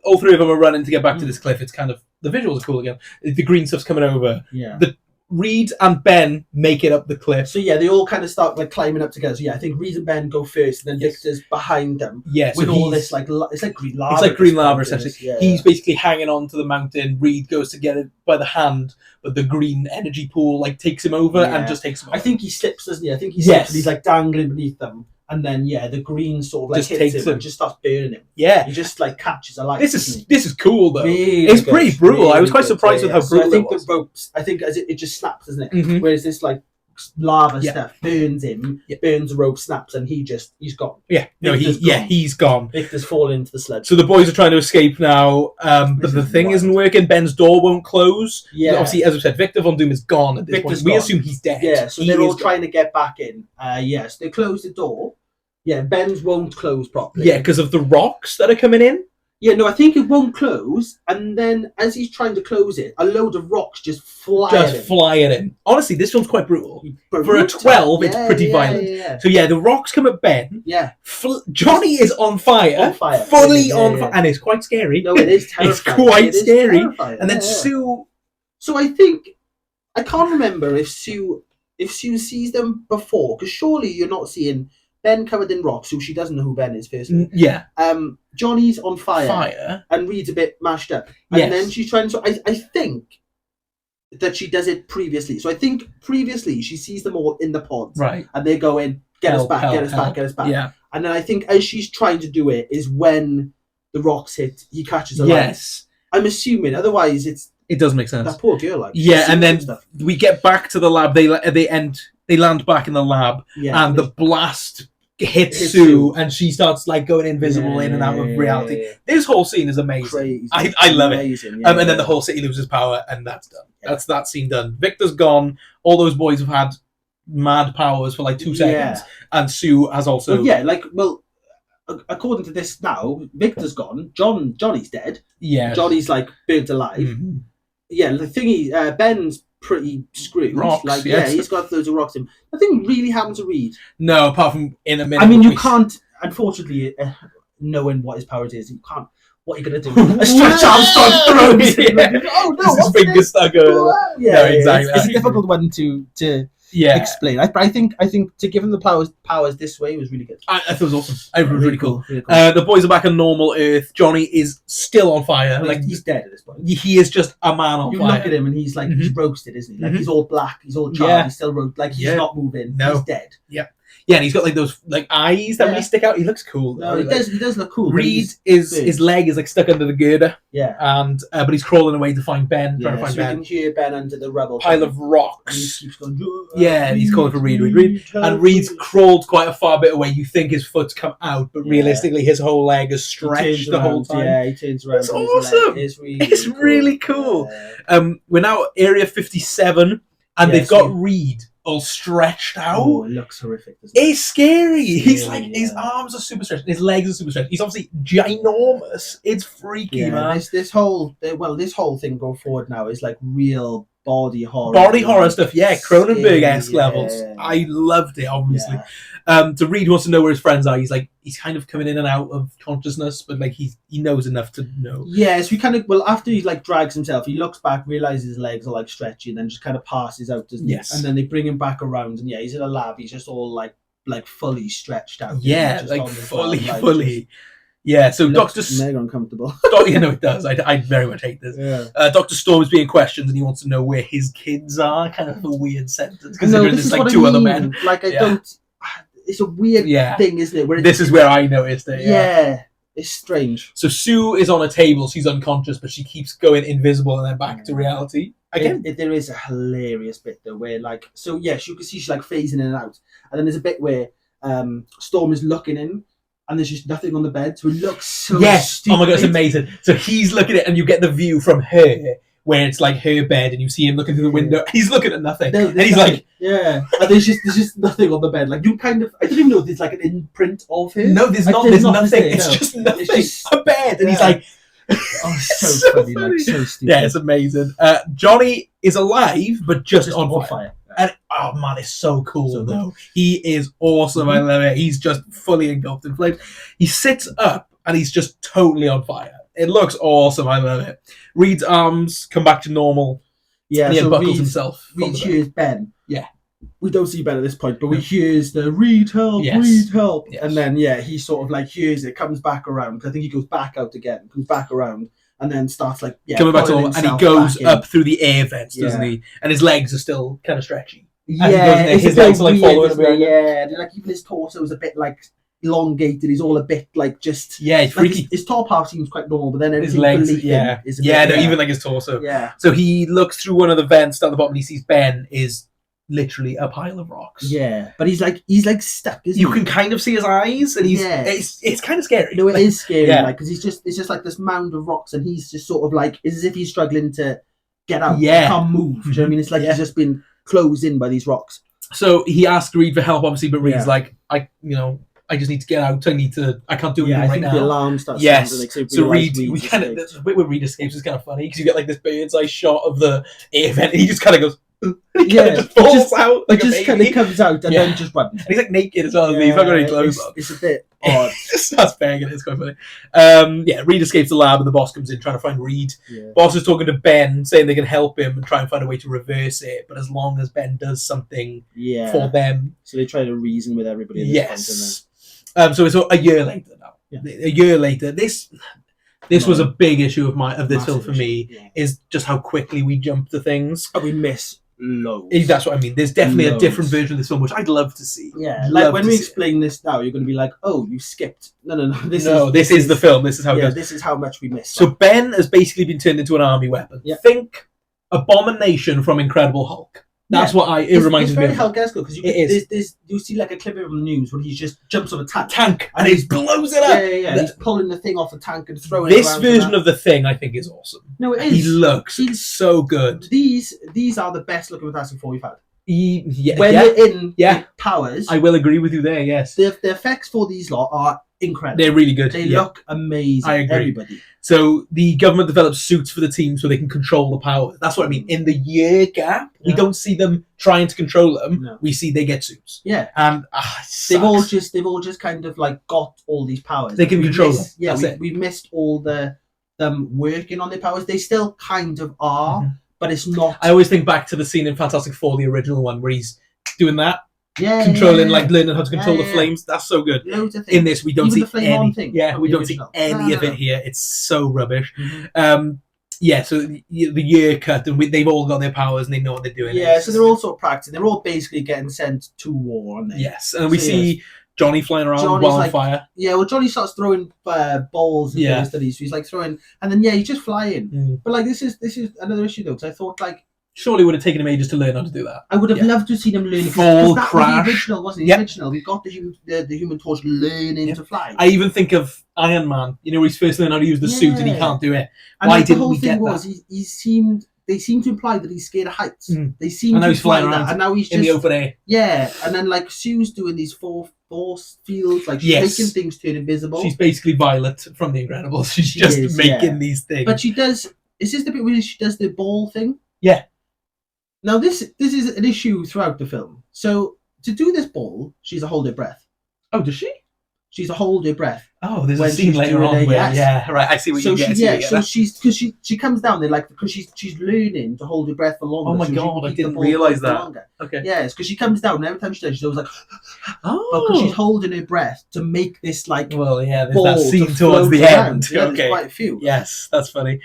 all 3 of them are running to get back to this cliff. It's kind of, the visuals are cool again. The green stuff's coming over. Yeah. Reed and Ben make it up the cliff. So they all kind of start like climbing up together. So I think Reed and Ben go first, and then Victor's behind them. Yeah, with all this like it's like green lava. It's like green lava essentially. Yeah, he's basically hanging on to the mountain. Reed goes to get it by the hand, but the green energy pool like takes him over and just takes him over. I think he slips, doesn't he? I think he slips and he's like dangling beneath them. And then the green sort of like just hits him and just starts burning him. Yeah, he just like catches a light. This is cool though. Really it's pretty brutal. Really I was quite surprised with how brutal. I think the ropes. I think as it just snaps, doesn't it? Whereas this like lava stuff burns him, burns the rope, snaps, and he's gone. Yeah, no, he's gone. Victor's fallen into the sludge. So the boys are trying to escape now, but the thing isn't working. Ben's door won't close. Yeah, obviously, as I said, Victor Von Doom is gone at this point. We assume he's dead. Yeah, so they're all trying to get back in. Yes, they close the door. Yeah, Ben's won't close properly. Yeah, because of the rocks that are coming in. Yeah, no, I think it won't close, and then as he's trying to close it, a load of rocks just fly at him. Honestly, this one's quite brutal. For a 12, it's pretty violent. Yeah. So the rocks come at Ben. Yeah. Johnny is on fire. Fully on fire. And it's quite scary. No, it is terrifying. It's quite scary. And then Sue... So I think... I can't remember if Sue sees them before, because surely you're not seeing... Ben covered in rocks, so she doesn't know who Ben is, firstly. Yeah. Johnny's on fire. And Reed's a bit mashed up. And then she's trying to... I think that she does it previously. So I think previously she sees them all in the pods. Right. And they go in, get us back. Yeah. And then I think as she's trying to do it is when the rocks hit, he catches a light. Yes. I'm assuming, otherwise it does make sense. That poor girl, like. Yeah, and then we get back to the lab. They land back in the lab, and the blast hits Sue, and she starts like going invisible in and out of reality. This whole scene is amazing. Crazy. I love it. And then the whole city loses power, and that's done. That's that scene done. Victor's gone. All those boys have had mad powers for like 2 seconds, and Sue has also. According to this now, Victor's gone. Johnny's dead. Yeah, Johnny's like burnt alive. Mm-hmm. Yeah, the thing is, Ben's pretty screwed. Rocks, he's got loads of rocks in him. Nothing really happened to Reed. No, apart from in a minute. I mean, you can't, unfortunately, knowing what his power is, you can't. What are you going to do? A stretch Armstrong throws him. Oh no! His fingers stuck over. Yeah, exactly. It's a difficult one to explain. I think to give him the powers this way was really good. I thought it was awesome. It was really cool. The boys are back on normal Earth. Johnny is still on fire. Like he's dead at this point. He is just a man on fire. You look at him and he's like he's roasted, isn't he? Like he's all black, he's all charred, he's still roasted. Like he's not moving. No. He's dead. Yeah. Yeah, and he's got like those like eyes that really stick out. He looks cool. No, he does look cool. Reed his leg is like stuck under the girder. Yeah. And but he's crawling away to find Ben. Trying to find Ben. You can hear Ben under the rubble. Pile of rocks. And he keeps going. And he's calling for Reed. And Reed's crawled quite a far bit away. You think his foot's come out, but realistically his whole leg is stretched the whole time. Yeah, he turns around. It's awesome. It's really cool. We're now at Area 57, and they've got Reed all stretched out. Oh, it looks horrific. It's scary. He's like his arms are super stretched, his legs are super stretched. He's obviously ginormous. It's freaky, man. This whole thing going forward now is like real body horror. Body horror stuff, yeah. Cronenberg-esque levels. I loved it, obviously. So Reed wants to know where his friends are. He's kind of coming in and out of consciousness, but like he knows enough to know. Yeah, so he kind of, after he like drags himself, he looks back, realizes his legs are like stretchy, and then just kind of passes out, doesn't he? Yes. And then they bring him back around, and he's in a lab. He's just all like fully stretched out. Yeah, like fully. Yeah, so Dr. mega uncomfortable. It does. I very much hate this. Yeah. Dr. Storm is being questioned, and he wants to know where his kids are. Kind of a weird sentence because there's like two other men. Like I don't. It's a weird thing, isn't it? This is where I noticed it. Yeah, it's strange. So Sue is on a table. She's unconscious, but she keeps going invisible and then back to reality. Again, there is a hilarious bit though where you can see she's like phasing in and out, and then there's a bit where Storm is looking in. And there's just nothing on the bed, so it looks so stupid. Oh my god, it's amazing. So he's looking at it, and you get the view from her, where it's like her bed, and you see him looking through the window. He's looking at nothing, and he's like, and there's just nothing on the bed. Like you kind of, I don't even know if there's like an imprint of him. No, there's not. There's nothing. It's just nothing. It's just a bed, and he's like, oh, so funny, like so stupid. Yeah, it's amazing. Johnny is alive, but just on fire. And oh man, it's so cool though. He is awesome. I love it. He's just fully engulfed in flames. He sits up and he's just totally on fire. It looks awesome. I love it. Reed's arms come back to normal. Yeah, and he unbuckles himself. Reed hears Ben. Yeah. We don't see Ben at this point, but we hears the Reed help, Reed help. Yes. And then he sort of like hears it, comes back around. I think he goes back out again, comes back around. And then starts coming back to normal, and he goes up through the air vents, doesn't he? And his legs are still kind of stretchy. Yeah, his legs are like following him. Yeah, like even his torso is a bit like elongated. He's all a bit like just it's freaky. Like his top half seems quite normal, but then his legs, even like his torso. Yeah. So he looks through one of the vents down the bottom, and he sees Ben is literally a pile of rocks. Yeah, but he's like stuck. You can kind of see his eyes, and it's kind of scary. No, it is scary. Like because it's just like this mound of rocks, and he's just sort of like it's as if he's struggling to get out. Yeah, he can't move. Do you know what I mean? It's like he's just been closed in by these rocks. So he asks Reed for help, obviously, but Reed's like, I just need to get out. I can't do anything right now. The alarm starts. So Reed, the bit where Reed escapes is kind of funny because you get like this bird's eye shot of the air vent, and he just kind of goes. Just falls out like just kind of comes out and then just runs. And he's like naked as well. He's not got any clothes on. It's a bit odd. Just starts banging. It's quite funny. Reed escapes the lab and the boss comes in trying to find Reed. Boss is talking to Ben, saying they can help him and try and find a way to reverse it. But as long as Ben does something for them, so they try to reason with everybody. So it's a year later now. A year later, this was a big issue of this film for me. Is just how quickly we jump to things. And we miss loads. That's what I mean. There's definitely a different version of this film, which I'd love to see. Yeah, like when we explain this now, you're going to be like, "Oh, you skipped." No. This is the film. This is how it goes. This is how much we missed. So Ben has basically been turned into an army weapon. Yeah. Think Abomination from Incredible Hulk. That's what it reminds me of. It's very Hulk-esque because you see like a clip of him on the news where he just jumps on a tank and he blows it up. Yeah. He's pulling the thing off the tank and throwing it around. This version of the Thing, I think, is awesome. No, it is. He looks so good. These are the best looking Fantastic Four we've had. When they're in powers, I will agree with you there. Yes, the effects for these lot are incredible. They're really good. They look amazing. I agree. Everybody. So the government develops suits for the team so they can control the power. That's what I mean. In the year gap, we don't see them trying to control them. No. We see they get suits. Yeah, and they've all just kind of like got all these powers. They can control them. Yeah, we've missed all them working on their powers. They still kind of are, but it's not. I always think back to the scene in Fantastic Four, the original one, where he's doing that. Like learning how to control the flames. That's so good. In this, we don't see any. We don't see any of it here. It's so rubbish. So the year cut, and they've all got their powers and they know what they're doing. So they're all sort of practicing. They're all basically getting sent to war, aren't they? Yes, and we see Johnny flying around while on fire. Yeah, well, Johnny starts throwing balls and things. So he's like throwing, and then he's just flying. But like this is another issue though, because I thought like. Surely would have taken him ages to learn how to do that. I would have loved to have seen him learn. Full crash. Was the original, wasn't it? The original. We got the Human Torch learning to fly. I even think of Iron Man. You know, where he's first learning how to use the suit and he can't do it. And why didn't we get that? They seemed to imply that he's scared of heights. They seemed to imply that, and now he's just in the open air. Yeah, and then like Sue's doing these force fields, like she's making things turn invisible. She's basically Violet from The Incredibles. She's just making these things. But she does. Is this the bit where she does the ball thing? Yeah. Now this is an issue throughout the film. So to do this ball, she's a hold her breath. Oh, does she? She's a hold her breath. Oh, there's a scene later on where, yeah, right. I see what you get. So she's because she comes down there like because she's learning to hold her breath for longer. Oh my god, I didn't realize that. Longer. Okay. Yeah, it's because she comes down and every time she does, she's always like, but because she's holding her breath to make this like there's that scene towards the end. Yeah, okay, quite a few. Yes, that's funny.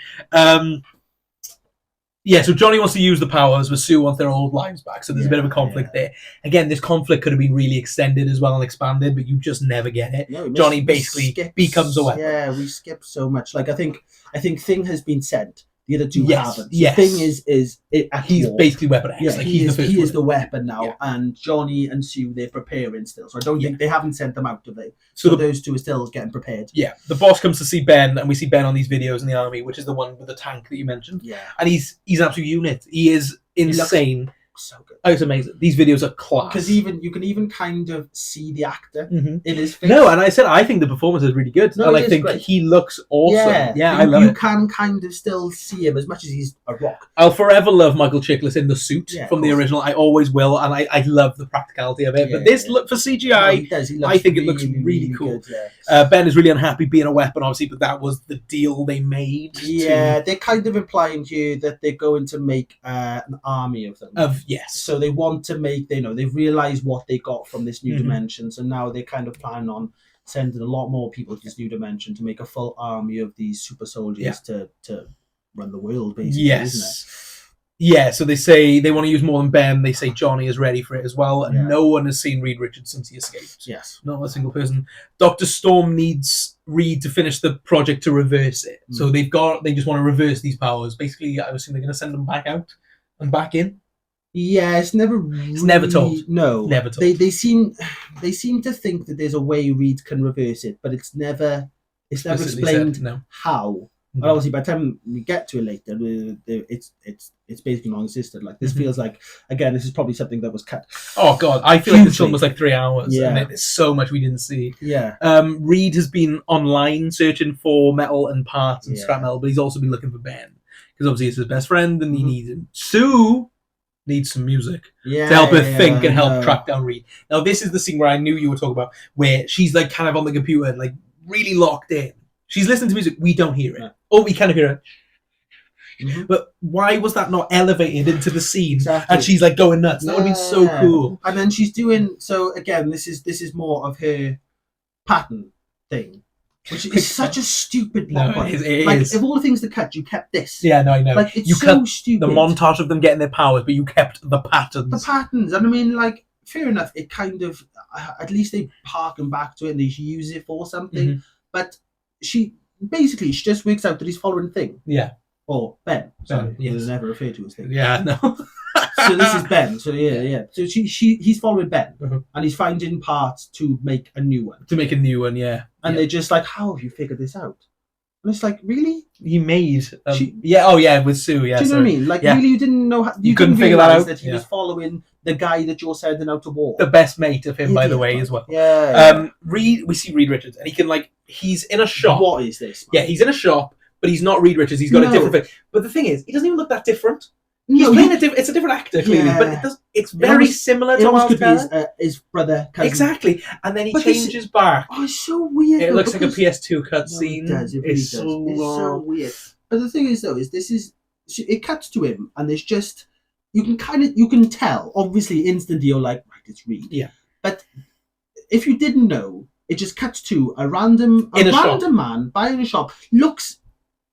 Yeah, so Johnny wants to use the powers, but Sue wants their old lives back. So there's a bit of a conflict there. Again, this conflict could have been really extended as well and expanded, but you just never get it. No, Johnny basically becomes a weapon. Yeah, we skip so much. Like I think Thing has been sent. The other two haven't. So Thing is he's basically Weapon X. Yeah, like he is the weapon now, and Johnny and Sue they're preparing still. So I don't think they haven't sent them out, have they? So those two are still getting prepared. Yeah, the boss comes to see Ben, and we see Ben on these videos in the army, which is the one with the tank that you mentioned. Yeah, and he's an absolute unit. He is insane. So good. Oh, it's amazing. These videos are class. Because you can even kind of see the actor in his face. No, and I think the performance is really good. No, and I think great. He looks awesome. Yeah, I love it. You can kind of still see him as much as he's a rock. I'll forever love Michael Chiklis in the suit from the original. I always will, and I love the practicality of it. But this look for CGI, I think it looks really cool. Good, Ben is really unhappy being a weapon, obviously, but that was the deal they made. Yeah, they're kind of implying here that they're going to make an army of them. Yes. So they want to make, they've realised what they got from this new dimension. So now they kind of plan on sending a lot more people to this new dimension to make a full army of these super soldiers to run the world, basically, isn't it? Yeah, so they say they want to use more than Ben. They say Johnny is ready for it as well. And no one has seen Reed Richards since he escaped. Yes. Not a single person. Dr. Storm needs Reed to finish the project to reverse it. So they just want to reverse these powers. Basically, I assume they're going to send them back out and back in. Yeah, it's never told. No, never told. They seem to think that there's a way Reed can reverse it, but it's never explained how. And obviously, by the time we get to it later, it's basically non-existent. Like this feels like, again, this is probably something that was cut. Oh god, I feel like this film was like 3 hours, and there's so much we didn't see. Yeah. Reed has been online searching for metal and parts and scrap metal, but he's also been looking for Ben because obviously it's his best friend, and he needs him. Sue needs some music to help her think and help track down Reed. Now, this is the scene where I knew you were talking about, where she's like kind of on the computer, like really locked in. She's listening to music. We don't hear it. Oh, we kind of hear it. But why was that not elevated into the scene? Exactly. And she's like going nuts. That would have been so cool. And then she's doing, so again, this is more of her pattern thing. Which is such a stupid plot point. It is. Of all the things to cut, you kept this. Yeah, no, I know. Like, it's so stupid. The montage of them getting their powers, but you kept the patterns. The patterns. And I mean, like, fair enough, it kind of, at least they harken back to it and they use it for something. But she just works out that he's following Thing. Yeah. Or Ben. Sorry. Yes. Never referred to as Thing. Yeah, no. So this is Ben. So yeah. So he's following Ben, and he's finding parts to make a new one. And they're just like, "How have you figured this out?" And it's like, really? He made with Sue. Yeah. Do you know what I mean? Like, really, you didn't know? You couldn't figure that out. That he was following the guy that you're sending out to war. The best mate of him, by the way, as well. Yeah. We see Reed Richards, and he can he's in a shop. What is this? Man? Yeah, he's in a shop, but he's not Reed Richards. He's got a different thing. But the thing is, he doesn't even look that different. He's playing it's a different actor, clearly, but it's very similar to Miles Teller. His brother, cousin. Exactly, and then he changes back. Oh, it's so weird. It looks like a PS2 cutscene. No, it does. It really does. It's so weird. But the thing is, though, it cuts to him, and there's just you can tell. Obviously, instantly, you're like, right, it's Reed. Yeah. But if you didn't know, it just cuts to a random man buying a shop, looks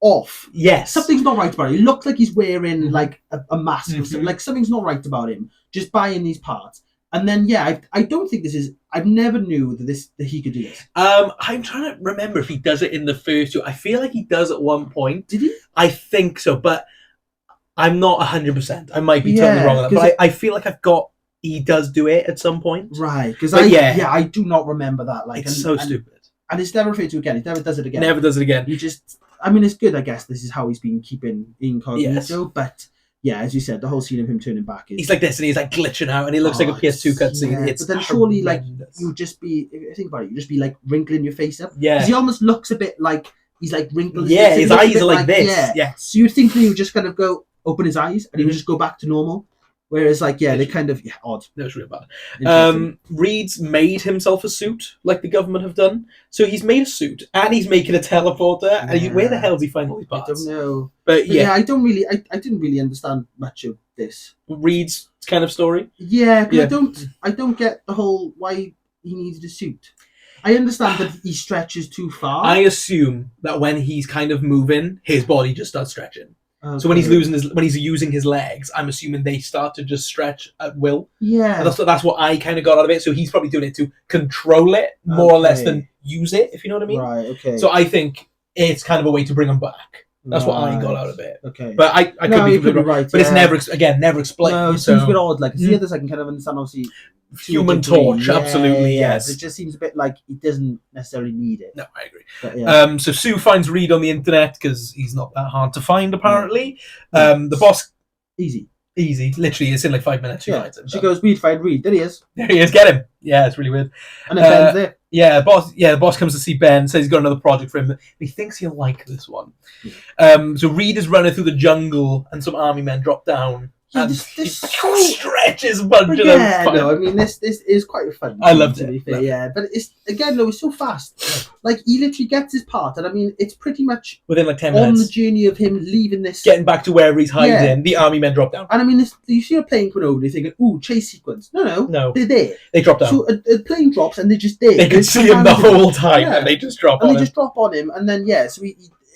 off. Yes. Something's not right about him. He looks like he's wearing like a mask or something. Like something's not right about him. Just buying these parts. And then I don't think I've never knew that he could do this. I'm trying to remember if he does it in the first two. I feel like he does at one point. Did he? I think so, but I'm not 100%. I might be totally wrong on that. But I feel like he does do it at some point. Right. Because I do not remember that. Like, it's so stupid. And it's never referred to again. He never does it again. Never does it again. I mean, it's good, I guess. This is how he's been keeping incognito, but yeah, as you said, the whole scene of him turning back is... He's like this, and he's like glitching out, and he looks like a PS2 cutscene. Yeah, but then surely, like, you'd just be... If you think about it, you'd just be, like, wrinkling your face up. Yeah. Because he almost looks a bit like... He's, like, wrinkled. Yeah, his eyes are like this. Yeah. So you'd think that he would just kind of go, open his eyes, and he would just go back to normal. Whereas, like, they kind of odd. That was real bad. Reed's made himself a suit, like the government have done. So he's made a suit, and he's making a teleporter. And where the hell does he find all these parts? I don't know. But I don't really. I didn't really understand much of this. Reed's kind of story. Yeah, because I don't get the whole why he needed a suit. I understand that he stretches too far. I assume that when he's kind of moving, his body just starts stretching. Okay. So when he's using his legs, I'm assuming they start to just stretch at will. Yeah, and that's what I kind of got out of it. So he's probably doing it to control it more or less than use it, if you know what I mean. Right. Okay. So I think it's kind of a way to bring him back. That's what I got out of it. Okay. But I could be wrong. Right, but it's never explained. No, it seems a bit odd. Like the others, I can kind of understand. Obviously, Human Torch, absolutely, yes. It just seems a bit like he doesn't necessarily need it. No, I agree. So Sue finds Reed on the internet because he's not that hard to find, apparently. The boss... Easy. Literally, it's in like 5 minutes. She finds him. She goes, "Reed, find Reed." There he is. There he is. Get him. Yeah, it's really weird. And then Ben's there. Yeah, the boss comes to see Ben, says he's got another project for him. He thinks he'll like this one. So Reed is running through the jungle, and some army men drop down. Yeah, this stretches a bunch of them. No, I mean this is quite fun. I loved it. But it's it's so fast. Like he literally gets his part, and I mean it's pretty much within like 10 minutes on the journey of him leaving this, getting back to wherever he's hiding. Yeah. The army men drop down, and I mean you see a plane coming over, and you're thinking, "Ooh, chase sequence." No, they're there. They drop down. So a plane drops, and they're just there. They can see him the whole time, and they just drop on him. They just drop on him, and then so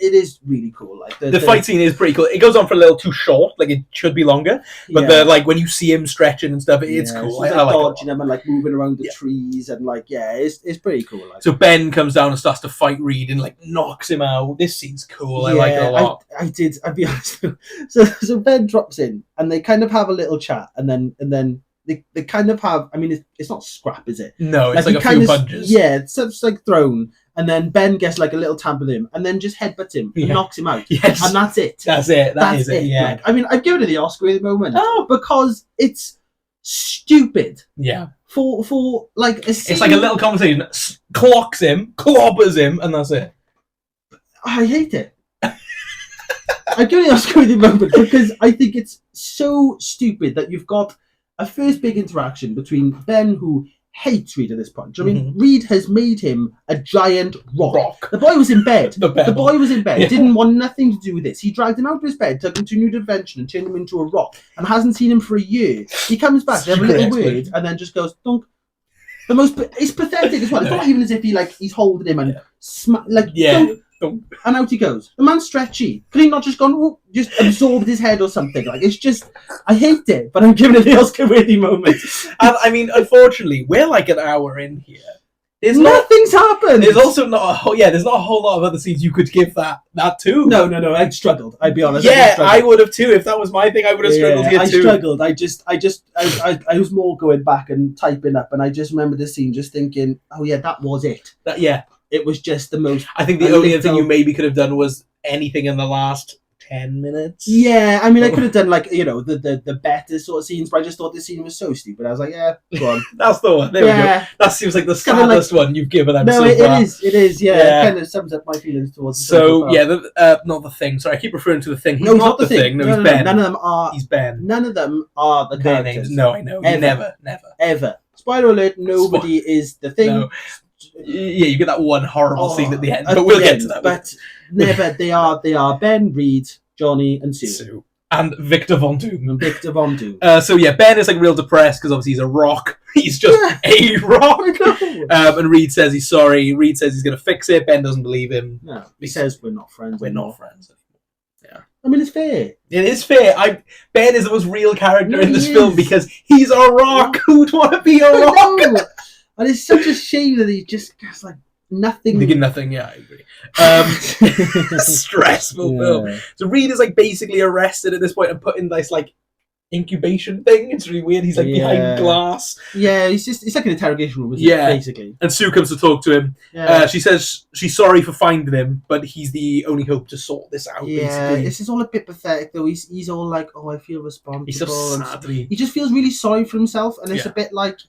it is really cool. Like the fight scene is pretty cool. It goes on for a little too short. Like it should be longer. But when you see him stretching and stuff, it's cool. I like dodging him and like moving around the trees and it's pretty cool. Like. So Ben comes down and starts to fight Reed and like knocks him out. This scene's cool. I like it a lot. I'd be honest. So Ben drops in and they kind of have a little chat and then they kind of have. I mean, it's not scrap, is it? No, it's like a few punches. Yeah, it's just like thrown. And then Ben gets like a little tap with him and then just headbutts him and knocks him out. Yes. And that's it. That's it. That's it. Yeah. Like, I mean, I've given it the Oscar at the moment. Oh. Because it's stupid. Yeah. For like a scene. It's like a little conversation. Clocks him, clobbers him, and that's it. I hate it. I've given it the Oscar at the moment because I think it's so stupid that you've got a first big interaction between Ben, who hates Reed at this point. I mean, Reed has made him a giant rock. The boy was in bed. The boy was in bed. Didn't want nothing to do with this. He dragged him out of his bed, took him to a new dimension, and turned him into a rock. And hasn't seen him for a year. He comes back, they have a little word, and then just goes dunk. It's pathetic as well. It's not even as if he's holding him and dunk. And out he goes. The man's stretchy. Could he not just just absorbed his head or something? Like it's just, I hate it, but I'm giving it the Oscar-worthy moment. And I mean, unfortunately, we're like an hour in here. Nothing's happened. There's also not there's not a whole lot of other scenes you could give that to. No. I struggled. I'd be honest. Yeah, I would have too. If that was my thing, I would have struggled here too. I struggled. I was more going back and typing up, and I just remember this scene, just thinking, oh yeah, that was it. It was just the most... I think the only other thing you maybe could have done was anything in the last 10 minutes. Yeah, I mean, I could have done, the better sort of scenes, but I just thought this scene was so stupid. I was like, yeah, go on. That's the one. There we go. That seems like the saddest one you've given them so far. It is, yeah. It kind of sums up my feelings towards it. So, not the Thing. Sorry, I keep referring to the Thing. No, he's not the Thing. No, he's Ben. None of them are... He's Ben. None of them are the characters. Names. No, I know. Never. Spoiler alert, nobody is the Thing. No. Yeah, you get that one horrible scene at the end, but we'll get to that. But never, they are Ben, Reed, Johnny, and Sue. And Victor Von Doom. So Ben is like real depressed because obviously he's a rock. He's just a rock. And Reed says he's sorry. Reed says he's going to fix it. Ben doesn't believe him. No, he says we're not friends. We're not friends anymore. Yeah. I mean, it's fair. It is fair. Ben is the most real character in this film because he's a rock. Who'd want to be a rock? And it's such a shame that he just has nothing. They get nothing, yeah, I agree. Stressful film. So Reed is basically arrested at this point and put in this incubation thing. It's really weird. He's behind glass. Yeah, it's like an interrogation room, basically. And Sue comes to talk to him. Yeah. She says she's sorry for finding him, but he's the only hope to sort this out. Yeah, basically. This is all a bit pathetic though. He's all like, oh, I feel responsible. He's so sad. He just feels really sorry for himself, and it's a bit like.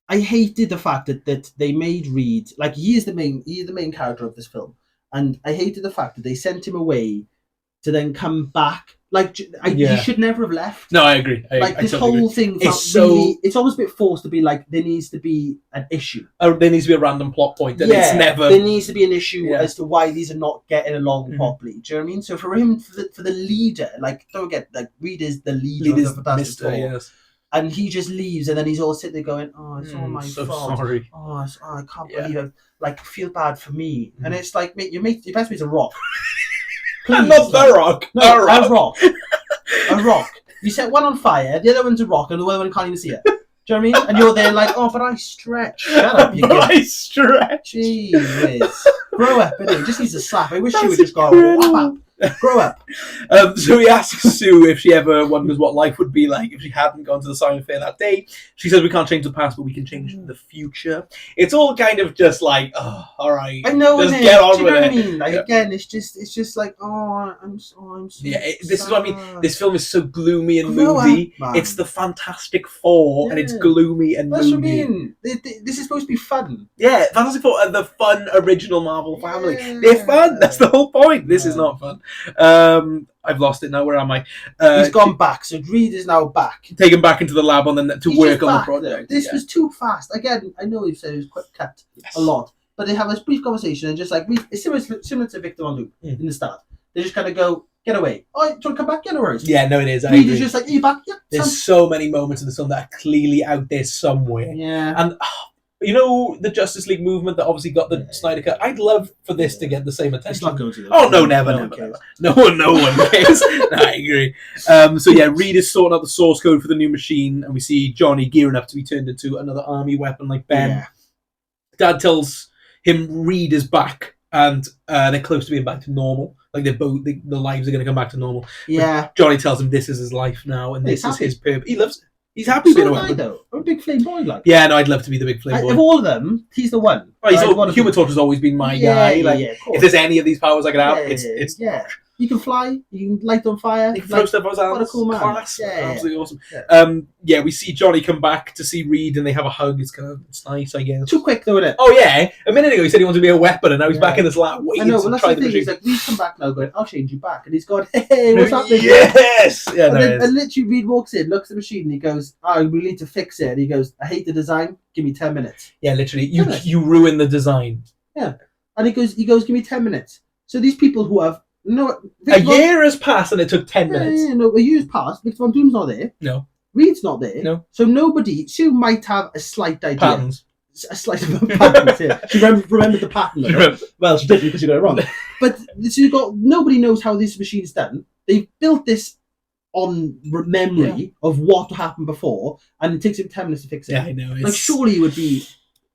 I hated the fact that they made Reed he is the main character of this film, and I hated the fact that they sent him away to then come back Like, he should never have left. No, I agree. This whole thing felt really... It's almost a bit forced to be like, there needs to be an issue. Oh, there needs to be a random plot point. And it's never... There needs to be an issue as to why these are not getting along properly. Do you know what I mean? So for him, for the leader, like, don't get, like, Reed is the leader of the Fantastic Four. Yes. And he just leaves, and then he's all sitting there going, "Oh, it's all my fault. Sorry. Oh, I can't believe it. Like, feel bad for me." And it's like, mate, your best mate's a rock. Please, not the rock. No, a rock. A rock. You set one on fire, the other one's a rock, and the other one can't even see it. Do you know what I mean? And you're there like, "Oh, but I stretch." Shut up, you kid. I stretch. Jeez. Grow up, innit? He just needs a slap. I wish you would just go, "Whap up." Grow up. So he asks Sue if she ever wonders what life would be like if she hadn't gone to the science fair that day. She says we can't change the past, but we can change the future. It's all kind of just like, oh, all right. I know, just get on with it. I mean? Like, again, it's just like, I'm so this is what I mean. This film is so gloomy and moody. It's the Fantastic Four, and it's gloomy and moody. That's what I mean. This is supposed to be fun. Yeah, Fantastic Four are the fun original Marvel family. They're fun. That's the whole point. This is not fun. I've lost it now. Where am I? He's gone back. So Reed is now back. Taken back into the lab to work on the project. This was too fast. Again, I know you've said it was quick cut a lot, but they have this brief conversation and just like it's similar to Victor Von Doom in the start. They just kind of go, "Get away." "Oh, do you want to come back?" "Yeah, no worries." Yeah, no, it is. Reed is just like, "Are you back?" "Yeah." There's so many moments in the film that are clearly out there somewhere. Yeah. And you know the Justice League movement that obviously got the Snyder Cut? I'd love for this to get the same attention. It's not going to. Oh, no, never. No one cares. No, I agree. So yeah, Reed is sorting out the source code for the new machine, and we see Johnny gearing up to be turned into another army weapon like Ben. Yeah. Dad tells him Reed is back, and they're close to being back to normal. Like they're both, the lives are going to come back to normal. Yeah. But Johnny tells him this is his life now, and this is his purpose. He loves it. He's happy being a weapon. Though. I'm a big flame boy, like. Yeah, no, I'd love to be the big flame boy. Of all of them, he's the one. Oh, Human Torch has always been my guy. Like, if there's any of these powers I could have, it's You can fly. You can light on fire. You can throw stuff out. What a cool man! Class. Absolutely awesome. Yeah. We see Johnny come back to see Reed, and they have a hug. It's nice, I guess. Too quick, though, isn't it? Oh yeah, a minute ago he said he wanted to be a weapon, and now he's back in this lab waiting. I know, but that's the thing. He's like, Reed, come back now. Going, I'll change you back, and he's gone, hey, what's happening? Yes. Yeah. And literally, Reed walks in, looks at the machine, and he goes, "Oh, we need to fix it." And he goes, "I hate the design. Give me 10 minutes." Yeah, literally, you ruin the design. Yeah, and he goes, "Give me 10 minutes." So these people who have a year has passed and it took 10 minutes. A year's passed. Victor Von Doom's not there. No. Reed's not there. No. So nobody. Sue might have a slight idea. Patterns. A slight patterns. Yeah. She remembered the pattern. Well, she didn't because she got it wrong. But so nobody knows how this machine's done. They've built this on memory of what happened before, and it takes him 10 minutes to fix it. Yeah, I know. Like surely it would be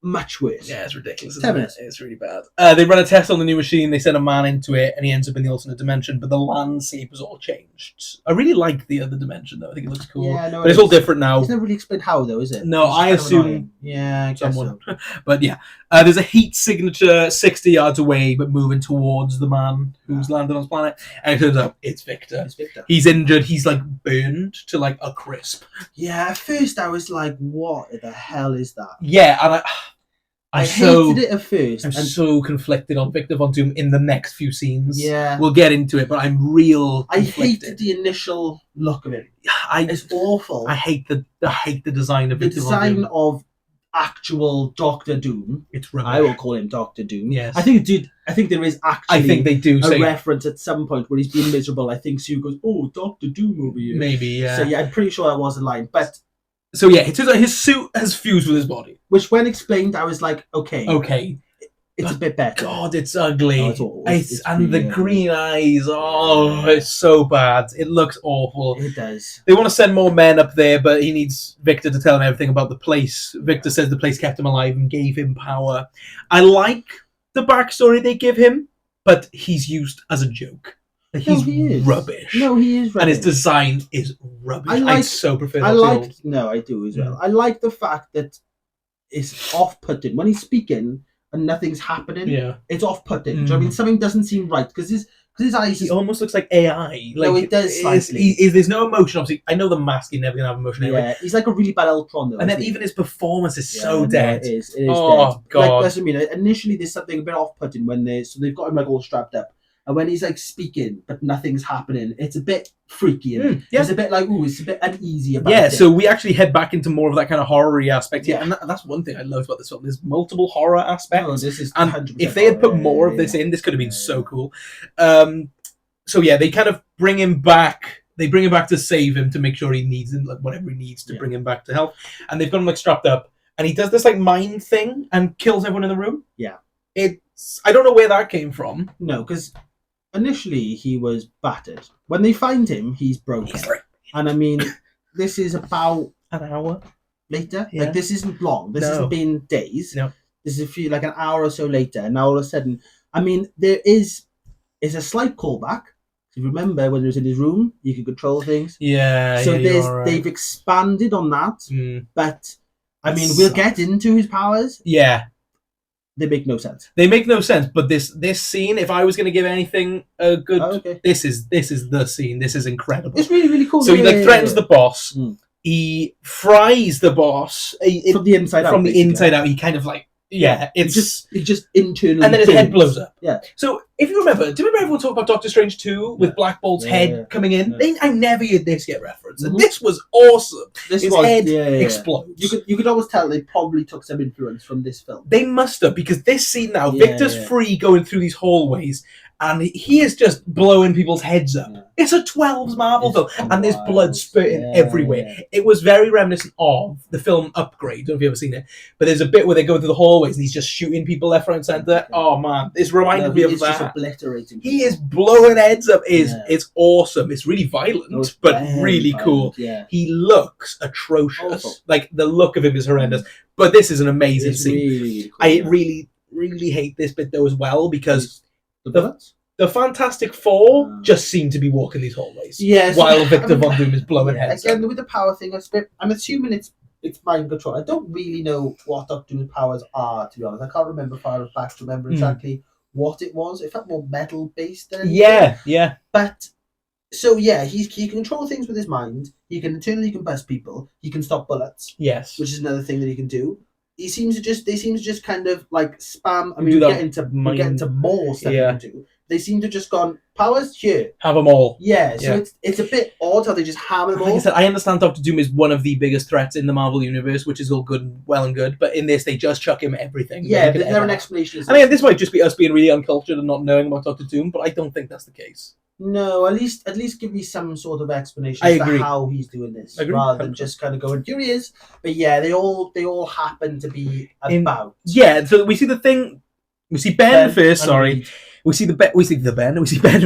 much worse. Yeah, it's ridiculous. 10 minutes. It's really bad. They run a test on the new machine. They send a man into it, and he ends up in the alternate dimension. But the landscape has all changed. I really like the other dimension, though. I think it looks cool. Yeah, no, but it's all different now. It's never really explained how, though, is it? No, I assume. Yeah, I guess so. But yeah, there's a heat signature 60 yards away, but moving towards the man who's landed on his planet. And it turns out it's Victor. He's injured. He's like burned to like a crisp. Yeah, at first I was like, "What the hell is that?" Yeah, and I hated it at first. I'm so conflicted on Victor Von Doom in the next few scenes. Yeah. We'll get into it, but I'm conflicted. I hated the initial look of it. It's awful. I hate the design of Victor Von Doom. The design of actual Doctor Doom. It's rubbish. I will call him Doctor Doom. Yes. I think there is actually I think they do a reference at some point where he's being miserable. I think Sue goes, "Oh, Doctor Doom over here." Maybe, yeah. So yeah, I'm pretty sure that was a line. But so yeah, it turns out his suit has fused with his body. Which, when explained, I was like, okay. It's a bit better. God, it's ugly. No, it's and the green eyes. Oh, it's so bad. It looks awful. It does. They want to send more men up there, but he needs Victor to tell him everything about the place. Victor says the place kept him alive and gave him power. I like the backstory they give him, but he's used as a joke. He's rubbish. No, he is rubbish. And his design is rubbish. I so prefer that. I do as well. I like the fact that it's off-putting. When he's speaking and nothing's happening, it's off-putting. Do you know what I mean? Something doesn't seem right, because his eyes... He almost looks like AI. No, it does slightly. There's no emotion, obviously. I know the mask, you're never going to have emotion anyway. Yeah, he's like a really bad Ultron, though. And then even his performance is so dead. It is dead. God. Like, that's what I mean. Initially, there's something a bit off-putting when they've got him like all strapped up. And when he's like speaking, but nothing's happening, it's a bit freaky. It's a bit like, it's a bit uneasy about it. Yeah, so we actually head back into more of that kind of horror-y aspect. Yeah, and that's one thing I love about this film. There's multiple horror aspects. Oh, this is and if they had put more of this in, this could have been so cool. So yeah, they kind of bring him back. They bring him back to save him, to make sure he needs him, like whatever he needs to bring him back to health. And they've got him like strapped up, and he does this like mind thing and kills everyone in the room. Yeah, I don't know where that came from. No, because initially he was battered. When they find him, he's broken. And I mean, this is about an hour later. Yeah. Like, this isn't long. This hasn't been days. No. This is like an hour or so later. And now all of a sudden, I mean, there is a slight callback. If you remember when he was in his room, you could control things. Yeah. So they've expanded on that. But I mean, we'll get into his powers. Yeah. They make no sense. They make no sense, but this scene, if I was going to give anything a good, this is the scene. This is incredible. It's really, really cool. So he threatens the boss. He fries the boss from the inside out. From the inside out, he kind of like it's just internally, and then his head blows up. Yeah. So if you remember, do you remember everyone talk about Doctor Strange 2 with Black Bolt's head coming in? I never heard this get referenced, and this was awesome. His head explodes. You could always tell they probably took some influence from this film. They must have, because this scene now, Victor's free going through these hallways, and he is just blowing people's heads up. It's a 12s Marvel film, and there's blood spurting everywhere. Yeah. It was very reminiscent of the film Upgrade. I don't know if you've ever seen it, but there's a bit where they go through the hallways and he's just shooting people left, right, and centre. Oh man, this reminded me of that. Just obliterating. He is blowing heads up. It's awesome. It's really violent, but really cool. Yeah. He looks atrocious. Awful. Like, the look of him is horrendous. But this is an amazing scene. Really cool, I really hate this bit though as well, because the Fantastic Four just seem to be walking these hallways. Yeah, while Victor Von Doom is blowing heads. Again, with the power thing, I'm assuming it's mind control. I don't really know what Doctor Doom's powers are, to be honest. I can't remember far enough back to remember exactly what it was. It felt more metal based than anything. Yeah. But so he can control things with his mind. He can internally combust people. He can stop bullets. Yes, which is another thing that he can do. They seem to just kind of like spam. I mean, we get into more stuff you can do. They seem to just gone, powers here. Have them all. Yeah, so it's a bit odd how they just hammer them all. Like I said, I understand Doctor Doom is one of the biggest threats in the Marvel Universe, which is all well and good, but in this they just chuck him everything. Yeah, there's never an explanation. I mean, this might just be us being really uncultured and not knowing about Doctor Doom, but I don't think that's the case. No, at least give me some sort of explanation as to how he's doing this, rather than just kind of going, here he is. But yeah, they all happen to be about. Yeah, so we see the thing. We see Ben first. Sorry. We see Ben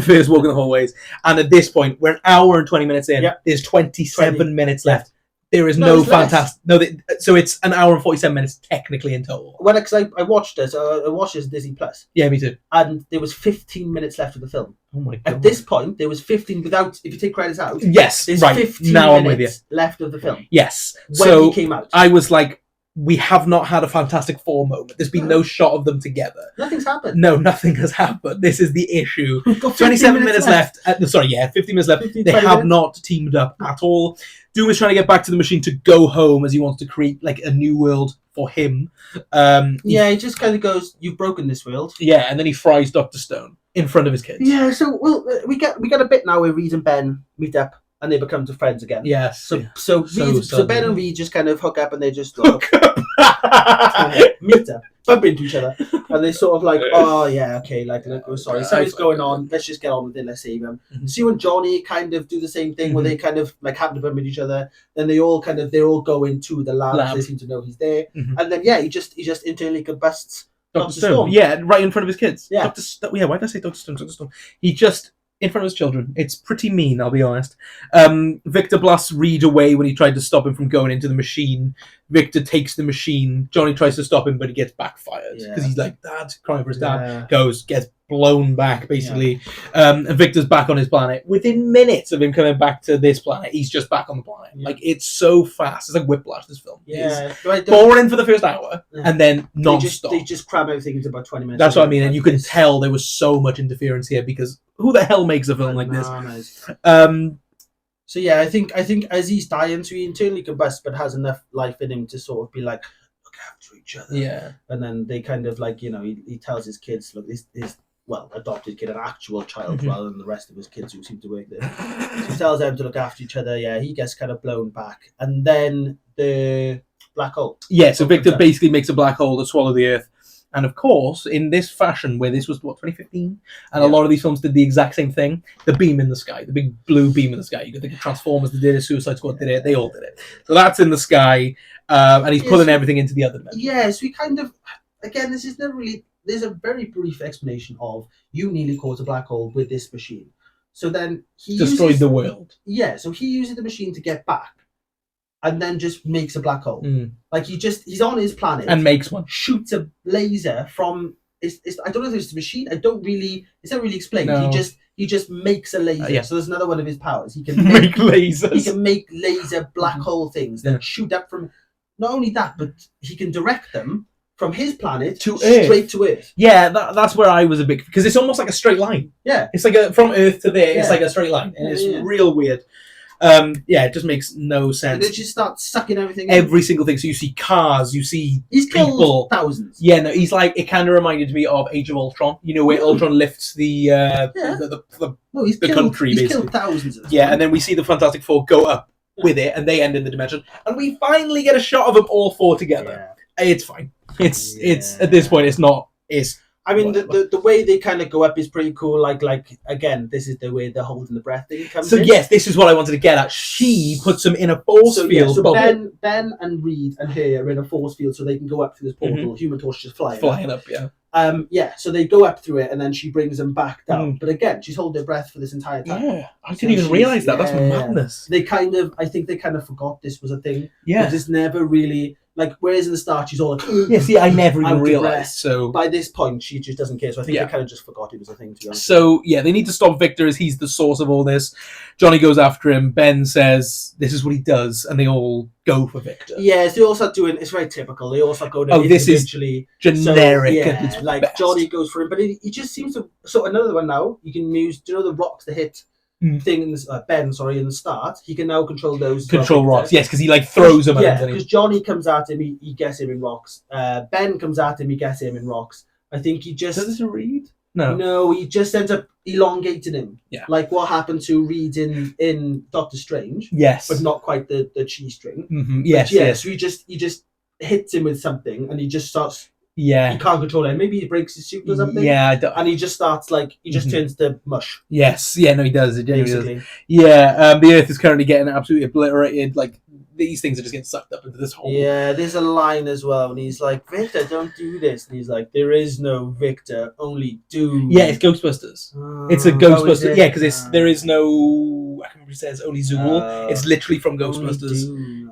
first walking the hallways, and at this point, we're an hour and 20 minutes in. Yep. There's 27 minutes left. There is no fantastic. No, so it's an hour and 47 minutes technically in total. Well, because I watched this. I watched this Disney Plus. Yeah, me too. And there was 15 minutes left of the film. Oh my god! At this point, there was 15 without. If you take credits out, yes, there's right. 15 now minutes I'm with you. Left of the film. Yes. When he came out, I was like, we have not had a Fantastic Four moment. There's been no shot of them together. Nothing's happened. No, nothing has happened. This is the issue. 27 minutes left. 15 minutes left. They have not teamed up at all. Doom is trying to get back to the machine to go home, as he wants to create like a new world for him. He just kind of goes, "You've broken this world." Yeah, and then he fries Dr. Stone in front of his kids. Yeah, so we get a bit now where Reed and Ben meet up. And they become friends again. Yes. So Ben and Reed just kind of hook up, and they just meet up, bump into each other, and they sort of like, oh yeah, okay, like we're sorry, something's going on. Let's just get on with it. Let's save him. Mm-hmm. Sue and Johnny kind of do the same thing, where they kind of like happen to bump into each other. Then they're all go into the lab. They seem to know he's there, and then he just internally combusts Dr. Stone. Yeah, right in front of his kids. Yeah. Why did I say Dr. Stone? Dr. Stone. He just. In front of his children. It's pretty mean, I'll be honest. Victor blasts Reed away when he tried to stop him from going into the machine. Victor takes the machine. Johnny tries to stop him, but he gets backfired. Because he's like, Dad, crying for his dad. Gets blown back, basically. And Victor's back on his planet. Within minutes of him coming back to this planet, he's just back on the planet. Yeah. Like, it's so fast. It's like Whiplash, this film. Yeah. It's boring for the first hour, and then non-stop. They just cram everything into about 20 minutes. That's what I mean, and you can tell there was so much interference here, because who the hell makes a film like this? So yeah, I think as he's dying, so he internally combusts, but has enough life in him to sort of be like, look after each other. Yeah. And then they kind of like, he tells his kids, look, this adopted kid, an actual child, rather than the rest of his kids who seem to work there. So he tells them to look after each other. Yeah, he gets kind of blown back, and then the black hole. Yeah, so Victor basically makes a black hole to swallow the Earth. And of course, in this fashion, where this was, 2015? And a lot of these films did the exact same thing. The beam in the sky, the big blue beam in the sky. You could think of Transformers, they did it, Suicide Squad did it, they all did it. So that's in the sky, and he's pulling everything into the other dimension. Yes, we kind of, again, this is never really, there's a very brief explanation of, you nearly caused a black hole with this machine. So then he destroyed the world. Yeah, so he uses the machine to get back. And then just makes a black hole. Like he's on his planet and makes one. Shoots a laser from. I don't know if it's a machine. It's not really explained. No. He just makes a laser. So there's another one of his powers. He can make lasers. He can make laser black hole things that shoot up from. Not only that, but he can direct them from his planet to Earth. Straight to Earth. Yeah, that's where I was a bit, because it's almost like a straight line. Yeah, it's like from Earth to there. It's like a straight line, and it's real weird. It just makes no sense. They just start sucking everything every single thing. So you see cars, you see he's people. Killed thousands. Yeah, no, he's like, it kind of reminded me of Age of Ultron. You know, where Ultron lifts the country, he's basically. Killed thousands of them. Yeah, and then we see the Fantastic Four go up with it, and they end in the dimension, and we finally get a shot of them all four together. It's fine. It's at this point, I mean, the way they kind of go up is pretty cool. Like again, this is the way the holding the breath thing comes in. So yes, this is what I wanted to get at. She puts him in a force field. So Ben and Reed and her are in a force field, so they can go up through this portal. Human Torch just flying up. So they go up through it, and then she brings them back down. But again, she's holding her breath for this entire time. Yeah, I didn't even realize that. That's madness. I think they kind of forgot this was a thing. Yeah, because it's never really. Like, whereas in the start she's all like, yeah, see, I never even realised. So by this point, she just doesn't care. So I think they kind of just forgot it was a thing, to be honest. So, yeah, they need to stop Victor as he's the source of all this. Johnny goes after him. Ben says, this is what he does. And they all go for Victor. Yes, they all start doing, it's very typical. They all start going individually. This is generic. So, like, best. Johnny goes for him. But he just seems to... So another one now, you can use, do you know the rocks that hit... things Ben in the start, he can now control those rocks, yes, because he like throws them at him. Because Johnny comes at him, he gets him in rocks. Ben comes at him, he gets him in rocks. I think he just does it Reed? No, he just ends up elongating him. Yeah, like what happened to Reed in Doctor Strange. Yes, but not quite the chi string. Yes, So he just hits him with something, and he just starts. Yeah, he can't control it. Maybe he breaks his suit or something. Yeah, and he just starts turns to mush. Yes, yeah, no, he does. It genuinely does. Yeah, the Earth is currently getting absolutely obliterated. Like these things are just getting sucked up into this hole. Yeah, there's a line as well, and he's like, "Victor, don't do this." And he's like, "There is no Victor, only Doom." Yeah, it's Ghostbusters. It's a Ghostbusters. Yeah, because there is no. I can't remember. It says only Zool. It's literally from Ghostbusters.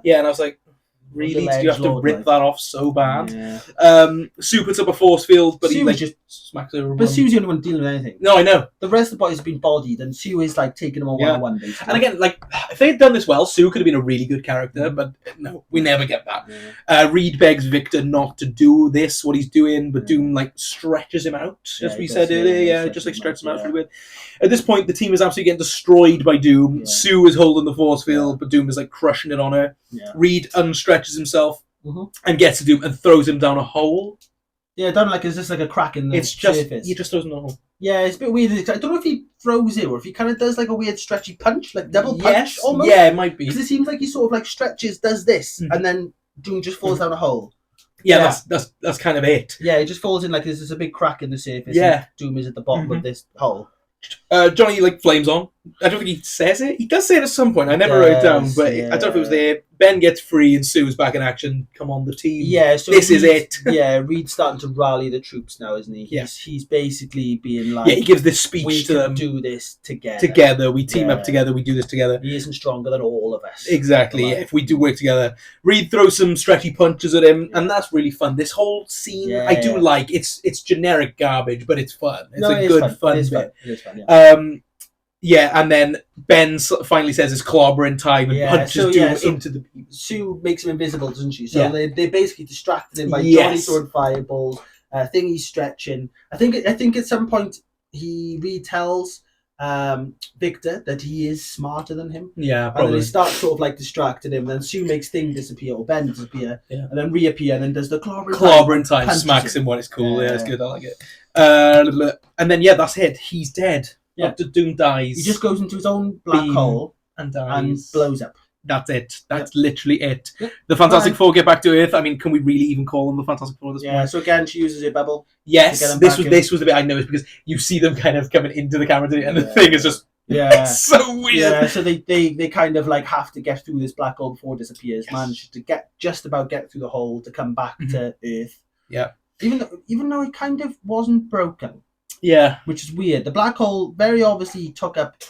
Yeah, and I was like. Really? Do you have to rip that off so bad? Yeah. Sue puts up a force field, but he just smacks over. But Sue's the only one dealing with anything. No, I know. The rest of the boys have been bodied, and Sue is like taking them all one-on-one, basically. And again, like if they had done this well, Sue could have been a really good character, but no, we never get that. Yeah. Reed begs Victor not to do this, what he's doing, but Doom like stretches him out, as we said earlier. Just like stretches him out really weird. At this point, the team is absolutely getting destroyed by Doom. Yeah. Sue is holding the force field, but Doom is like crushing it on her. Yeah. Reed unstretches himself and gets to Doom and throws him down a hole. Yeah, down like it's just like a crack in the surface. He just throws him down a hole. Yeah, it's a bit weird. I don't know if he throws it or if he kind of does like a weird stretchy punch, like double punch almost. Yeah, it might be. Because it seems like he sort of like stretches, does this, and then Doom just falls down a hole. Yeah, that's kind of it. Yeah, he just falls in like there's a big crack in the surface. Yeah, Doom is at the bottom of this hole. Johnny like flames on. I don't think he says it. He does say it at some point. I never wrote it down, but I don't know if it was there. Ben gets free and Sue's back in action. Come on, the team. Yeah, so this is it. Yeah, Reed's starting to rally the troops now, isn't he? He's basically being like, he gives this speech to them. We do this together. Together, we team up together. We do this together. He isn't stronger than all of us. Exactly. If we do work together, Reed throws some stretchy punches at him, and that's really fun. This whole scene, I do like. It's generic garbage, but it's fun. It's a good fun bit. It is fun. Yeah, and then Ben finally says it's clobbering time and punches Doom into the people. Sue makes him invisible, doesn't she? So they basically distracted him by Johnny throwing fireballs, Thingy stretching. I think at some point he retells Victor that he is smarter than him. Yeah, probably. probably. And then he starts sort of like distracting him. Then Sue makes Thing disappear or Ben disappear, and then reappear, and then does the clobbering time, smacks him when it's cool. Yeah, it's good. I like it. And then that's it. He's dead. Yeah. Dr. Doom dies. He just goes into his own black hole and dies and blows up. That's it. That's literally it. The Fantastic Four get back to Earth. I mean, can we really even call them the Fantastic Four at this point? Yeah, so again, she uses a bubble. Yes, this was the bit I noticed because you see them kind of coming into the camera and the thing is just it's so weird. Yeah, so they kind of like have to get through this black hole before it disappears. Manage to get through the hole to come back to Earth. Yeah. Even though it kind of wasn't broken. Yeah. Which is weird. The black hole very obviously took up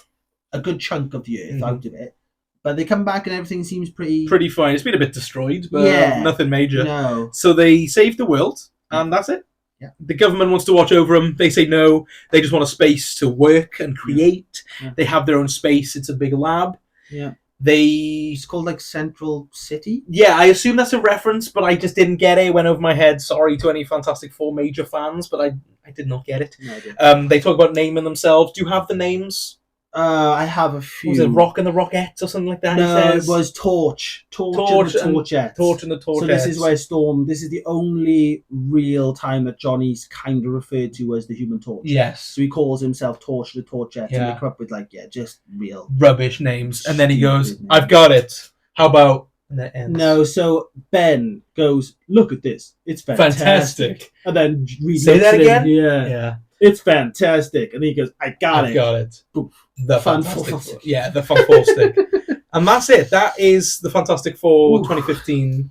a good chunk of the Earth out of it. But they come back and everything seems pretty fine. It's been a bit destroyed, but nothing major. No. So they save the world, and that's it. Yeah. The government wants to watch over them. They say no. They just want a space to work and create. Yeah. They have their own space. It's a big lab. Yeah. It's called like Central City. Yeah, I assume that's a reference, but I just didn't get it. It went over my head. Sorry to any Fantastic Four major fans, but I did not get it. No, I didn't. They talk about naming themselves. Do you have the names? I have a few. Was it Rock and the Rockettes or something like that? No, it was Torch and the Torchettes. Torch and the Torchettes. So this is where Storm. This is the only real time that Johnny's kind of referred to as the Human Torch. Yes. So he calls himself Torch and the Torchettes, and they come up with just real rubbish names. And then he goes, "I've got it. How about?" And that ends. No. So Ben goes, "Look at this. It's fantastic." And then Reed say that again. Yeah. It's fantastic. And he goes, I've got it. Poof. The Fant4stic. Yeah, the Fant4stic. And that's it. That is the Fantastic Four 2015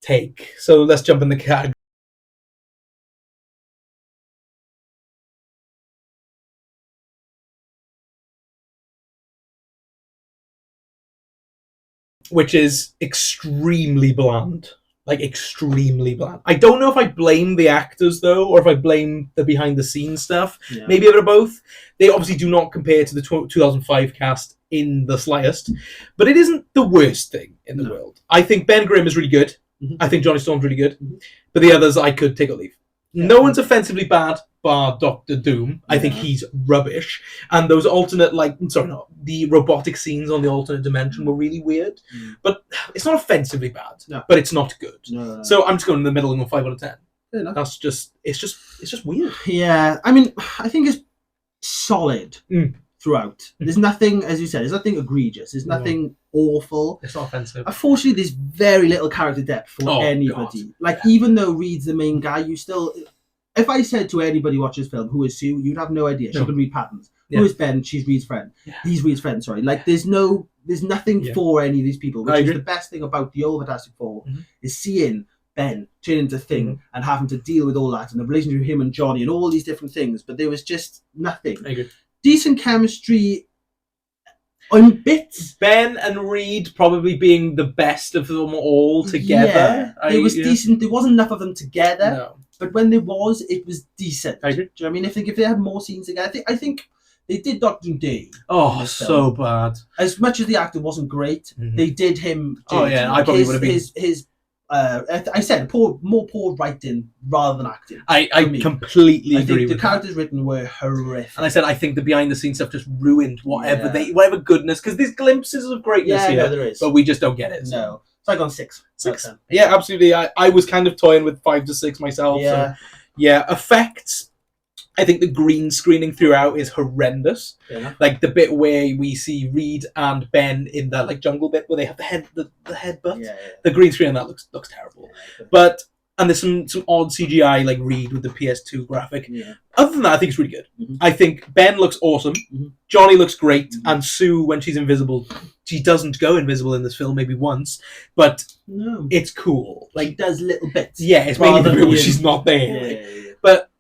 take. So let's jump in the category. Which is extremely bland. Like, extremely bland. I don't know if I blame the actors, though, or if I blame the behind-the-scenes stuff. Yeah. Maybe a bit of both. They obviously do not compare to the 2005 cast in the slightest, but it isn't the worst thing in the world. I think Ben Grimm is really good. Mm-hmm. I think Johnny Storm's really good. Mm-hmm. But the others, I could take or leave. Yeah. No one's offensively bad, bar Dr. Doom. I think he's rubbish. And those the robotic scenes on the alternate dimension were really weird. But it's not offensively bad, but it's not good. No. So I'm just going in the middle and go 5 out of 10. Fair enough. That's just, it's just weird. Yeah, I mean, I think it's solid throughout. There's nothing, as you said, there's nothing egregious. There's nothing awful. It's not offensive. Unfortunately, there's very little character depth for anybody. God. Even though Reed's the main guy, you still... If I said to anybody watching this film, who is Sue, you'd have no idea. She can read patterns. Yeah. Who is Ben? She's Reed's friend. Yeah. He's Reed's friend, sorry. There's nothing for any of these people, which is the best thing about the old Fantastic Four, is seeing Ben turn into Thing and having to deal with all that and the relationship with him and Johnny and all these different things, but there was just nothing. I agree. Decent chemistry on bits. Ben and Reed probably being the best of them all together. Yeah, it was decent. There wasn't enough of them together. No. But when there was, it was decent. I agree. Do you know what I mean? If they had more scenes together, I think they did Dr. Doom dirty. Oh, so bad. As much as the actor wasn't great, they did him dirty. Oh, yeah, I probably would have been... I said more poor writing rather than acting. I completely agree with that. The characters written were horrific. And I said I think the behind-the-scenes stuff just ruined whatever goodness, because there's glimpses of greatness here, there is. But we just don't get it. So. No. So I gone 6. 6. Yeah, absolutely. I was kind of toying with 5 to 6 myself. Yeah. So, yeah. Effects. I think the green screening throughout is horrendous. Yeah. Like the bit where we see Reed and Ben in that jungle bit where they have the headbutt. Yeah. The green screen on that looks terrible. Yeah. And there's some odd CGI like Reed with the PS2 graphic. Yeah. Other than that, I think it's really good. Mm-hmm. I think Ben looks awesome. Mm-hmm. Johnny looks great. Mm-hmm. And Sue, when she's invisible, she doesn't go invisible in this film, maybe once, but it's cool. She does little bits. Yeah, it's mainly the bit where she's not there. Yeah. But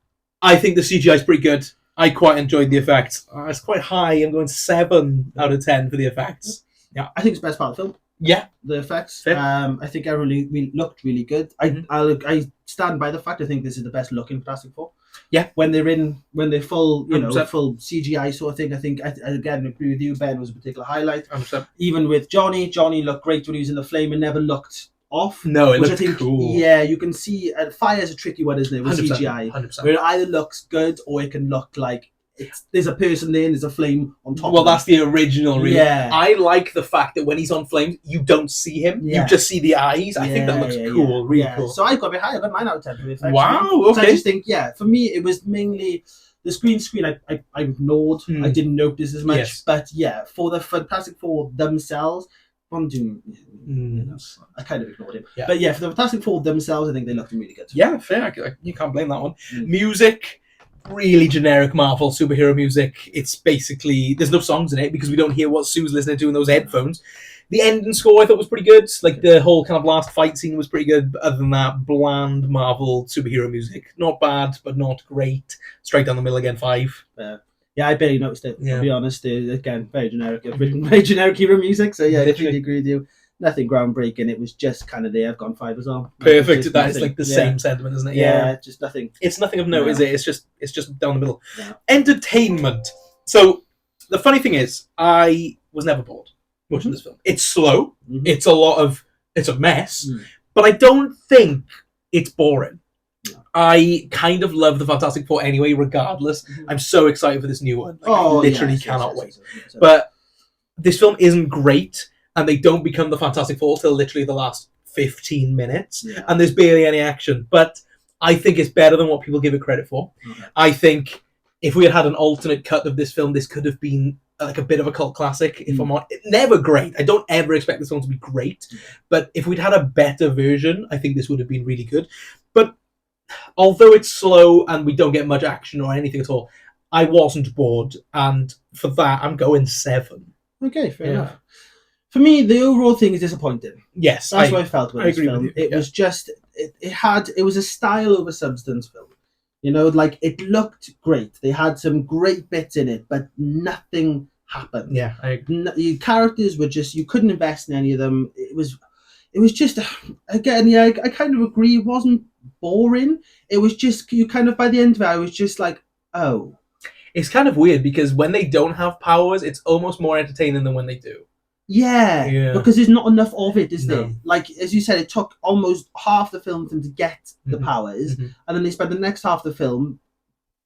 I think the CGI is pretty good. I quite enjoyed the effects. It's quite high. I'm going 7 out of 10 for the effects. Yeah, I think it's the best part of the film. Yeah, the effects. I think everyone looked really good. I stand by the fact. I think this is the best looking Fantastic Four. Yeah, when they're full, full CGI sort of thing. I think I again agree with you. Ben was a particular highlight. 100%. Even with Johnny looked great when he was in the flame and never looked off. No, it looked cool. Yeah, you can see. Fire is a tricky one, isn't it? With 100%, CGI, 100%. where it either looks good or it can look like there's a person there and there's a flame on top. Well, that's the original. Really. Yeah. I like the fact that when he's on flames, you don't see him. You just see the eyes. I think that looks cool. Really cool. So I got a bit higher. I got 9 out of 10 for the effects. Wow. Okay. So I just think, for me, it was mainly the green screen. I ignored. I didn't notice as much. Yes. But for the Fantastic Four themselves, I kind of ignored him. Yeah. But for the Fantastic Four themselves, I think they looked really good. Yeah, fair. You can't blame that one. Music. Really generic Marvel superhero music. It's basically, there's no songs in it because we don't hear what Sue's listening to in those headphones. The ending score I thought was pretty good. Like the whole kind of last fight scene was pretty good. But other than that, bland Marvel superhero music. Not bad, but not great. Straight down the middle again, 5. Yeah, I barely noticed it. To be honest, again, very generic. I've written very generic hero music, so I completely agree with you. Nothing groundbreaking. It was just kind of there. I've gone 5 as well. Perfect. That is like the same sentiment, isn't it? Yeah, just nothing. It's nothing of note, is it? It's just down the middle. Yeah. Entertainment. So the funny thing is, I was never bored watching this film. It's slow. It's it's a mess, but I don't think it's boring. No. I kind of love the Fantastic Four anyway, regardless. I'm so excited for this new one. I literally cannot wait. But this film isn't great. And they don't become the Fantastic Four till literally the last 15 minutes. Yeah. And there's barely any action. But I think it's better than what people give it credit for. Okay. I think if we had an alternate cut of this film, this could have been like a bit of a cult classic. If I'm on, never great. I don't ever expect this film to be great. But if we'd had a better version, I think this would have been really good. But although it's slow and we don't get much action or anything at all, I wasn't bored. And for that, I'm going 7. Okay, fair enough. For me, the overall thing is disappointing. Yes, that's what I felt with this film. It was just it was a style over substance film. Like it looked great. They had some great bits in it, but nothing happened. Yeah, the characters were just, you couldn't invest in any of them. It was just, again, I kind of agree. It wasn't boring. It was just, you kind of, by the end of it, I was just like, oh. It's kind of weird because when they don't have powers, it's almost more entertaining than when they do. Yeah, because there's not enough of it, is there? Like, as you said, it took almost half the film for them to get the powers, and then they spent the next half of the film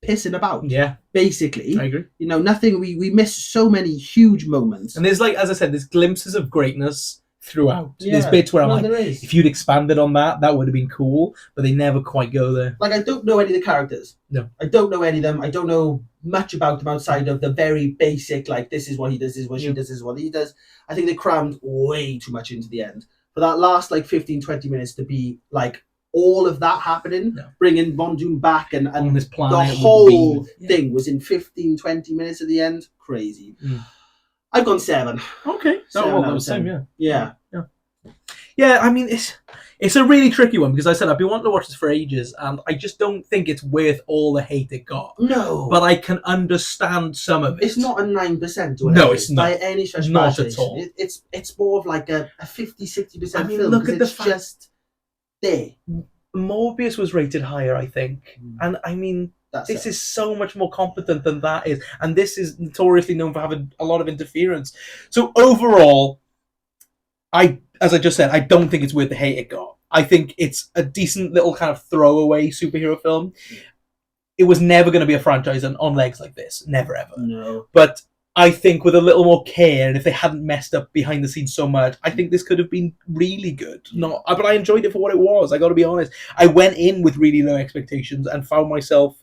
pissing about. Yeah, basically. I agree. Nothing. We miss so many huge moments. And there's, like, as I said, there's glimpses of greatness throughout. Yeah. There's bits where I'm like, if you'd expanded on that, that would have been cool, but they never quite go there. Like, I don't know any of the characters. No. I don't know any of them. I don't know much about them outside of the very basic, like, this is what he does, this is what she does, this is what he does. I think they crammed way too much into the end. For that last, like, 15, 20 minutes to be, like, all of that happening, bringing Von Doom back, and this plan, the whole thing was in 15, 20 minutes at the end. Crazy. I've gone 7. Okay. 7 that was the same, yeah. Yeah, I mean, it's a really tricky one because I said I've been wanting to watch this for ages and I just don't think it's worth all the hate it got. No. But I can understand some of it. It's not a 9%. No, it's not. By any stretch of not at all. It's more of like a 50-60% I mean, film. Look at the fact. Just there. Morbius was rated higher, I think. And I mean, this is so much more competent than that is. And this is notoriously known for having a lot of interference. So overall, as I just said, I don't think it's worth the hate it got. I think it's a decent little kind of throwaway superhero film. It was never going to be a franchise on legs like this. Never, ever. No. But I think with a little more care, and if they hadn't messed up behind the scenes so much, I think this could have been really good. But I enjoyed it for what it was. I got to be honest. I went in with really low expectations and found myself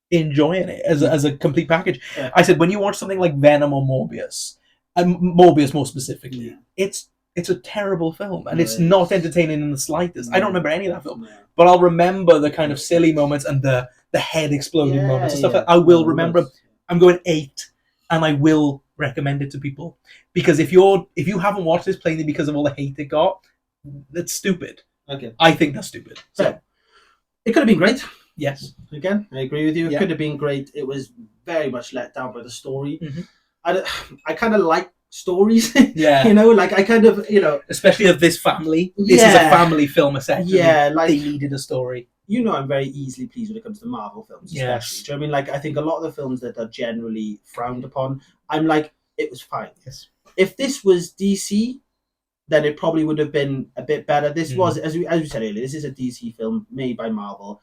enjoying it as a complete package. Yeah. I said, when you watch something like Venom or Morbius, and Morbius more specifically, it's a terrible film, and it's not entertaining in the slightest. I don't remember any of that film, but I'll remember the kind of silly moments and the head exploding moments and stuff. I will remember. I'm going 8, and I will recommend it to people because if you haven't watched this plainly because of all the hate it got, that's stupid. Okay, I think that's stupid. So it could have been great. Yes, again, I agree with you. It could have been great. It was very much let down by the story. I kind of like stories. Like I kind of, especially of this family. This is a family film, essentially. Yeah, like they needed a story. I'm very easily pleased when it comes to Marvel films, especially. Yes. Do you know what I mean? Like, I think a lot of the films that are generally frowned upon, I'm like, it was fine. Yes. If this was DC, then it probably would have been a bit better. This was, as we said earlier, this is a DC film made by Marvel.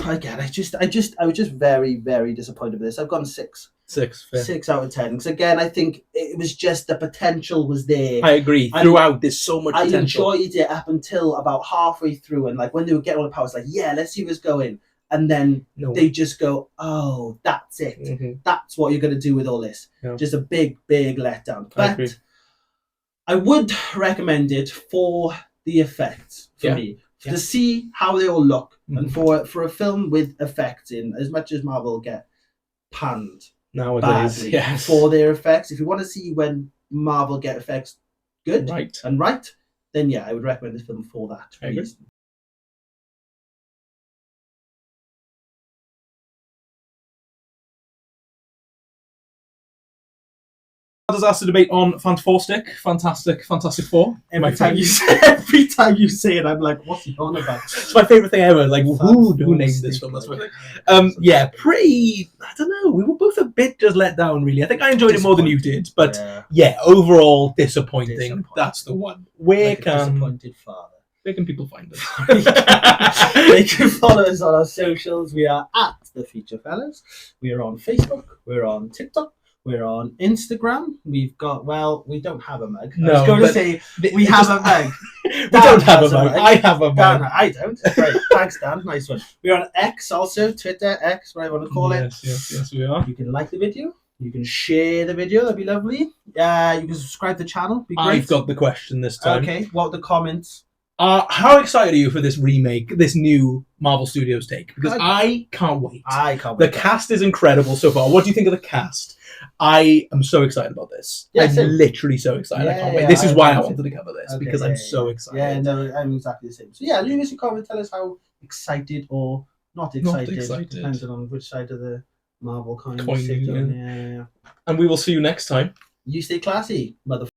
Again, I was just very, very disappointed with this. I've gone 6. 6, fair. 6 out of 10. Because again, I think it was just the potential was there. I agree. Throughout, there's so much potential. I enjoyed it up until about halfway through, and like when they were getting all the powers, like, yeah, let's see what's going. And then they just go, oh, that's it. Mm-hmm. That's what you're going to do with all this. Yeah. Just a big, big letdown. But I would recommend it for the effects for me. To see how they all look, and for a film with effects in, as much as Marvel get panned nowadays for their effects. If you want to see when Marvel get effects good and right, then I would recommend this film for that reason. Disaster debate on Fant4stic, Fantastic Four. Every time you say it, I'm like, what's he on about? It's my favorite thing ever. Like, who named this film? That's pretty. I don't know. We were both a bit just let down, really. I think I enjoyed it more than you did, but overall disappointing. That's the one. Disappointed father. Where can people find us? They can follow us on our socials. We are at The Feature Fellas. We are on Facebook. We're on TikTok. We're on Instagram. We've got, we don't have a mug. No, I was going to say, we have a mug. We don't have a mug. I have a mug. I don't. Right. Thanks, Dan. Nice one. We're on X also, Twitter, X, whatever you want to call it. Yes, we are. You can like the video. You can share the video. That'd be lovely. You can subscribe to the channel. Be great. I've got the question this time. Okay. What are the comments? How excited are you for this remake, this new Marvel Studios take? Because I can't wait. The cast is incredible so far. What do you think of the cast? I am so excited about this. I'm literally so excited. I can't wait. This is why I wanted to cover this, because I'm so excited. Yeah, no, I'm exactly the same. So leave us a comment. Tell us how excited or not excited. Depending on which side of the Marvel coin you sit on. And we will see you next time. You stay classy, motherfucker.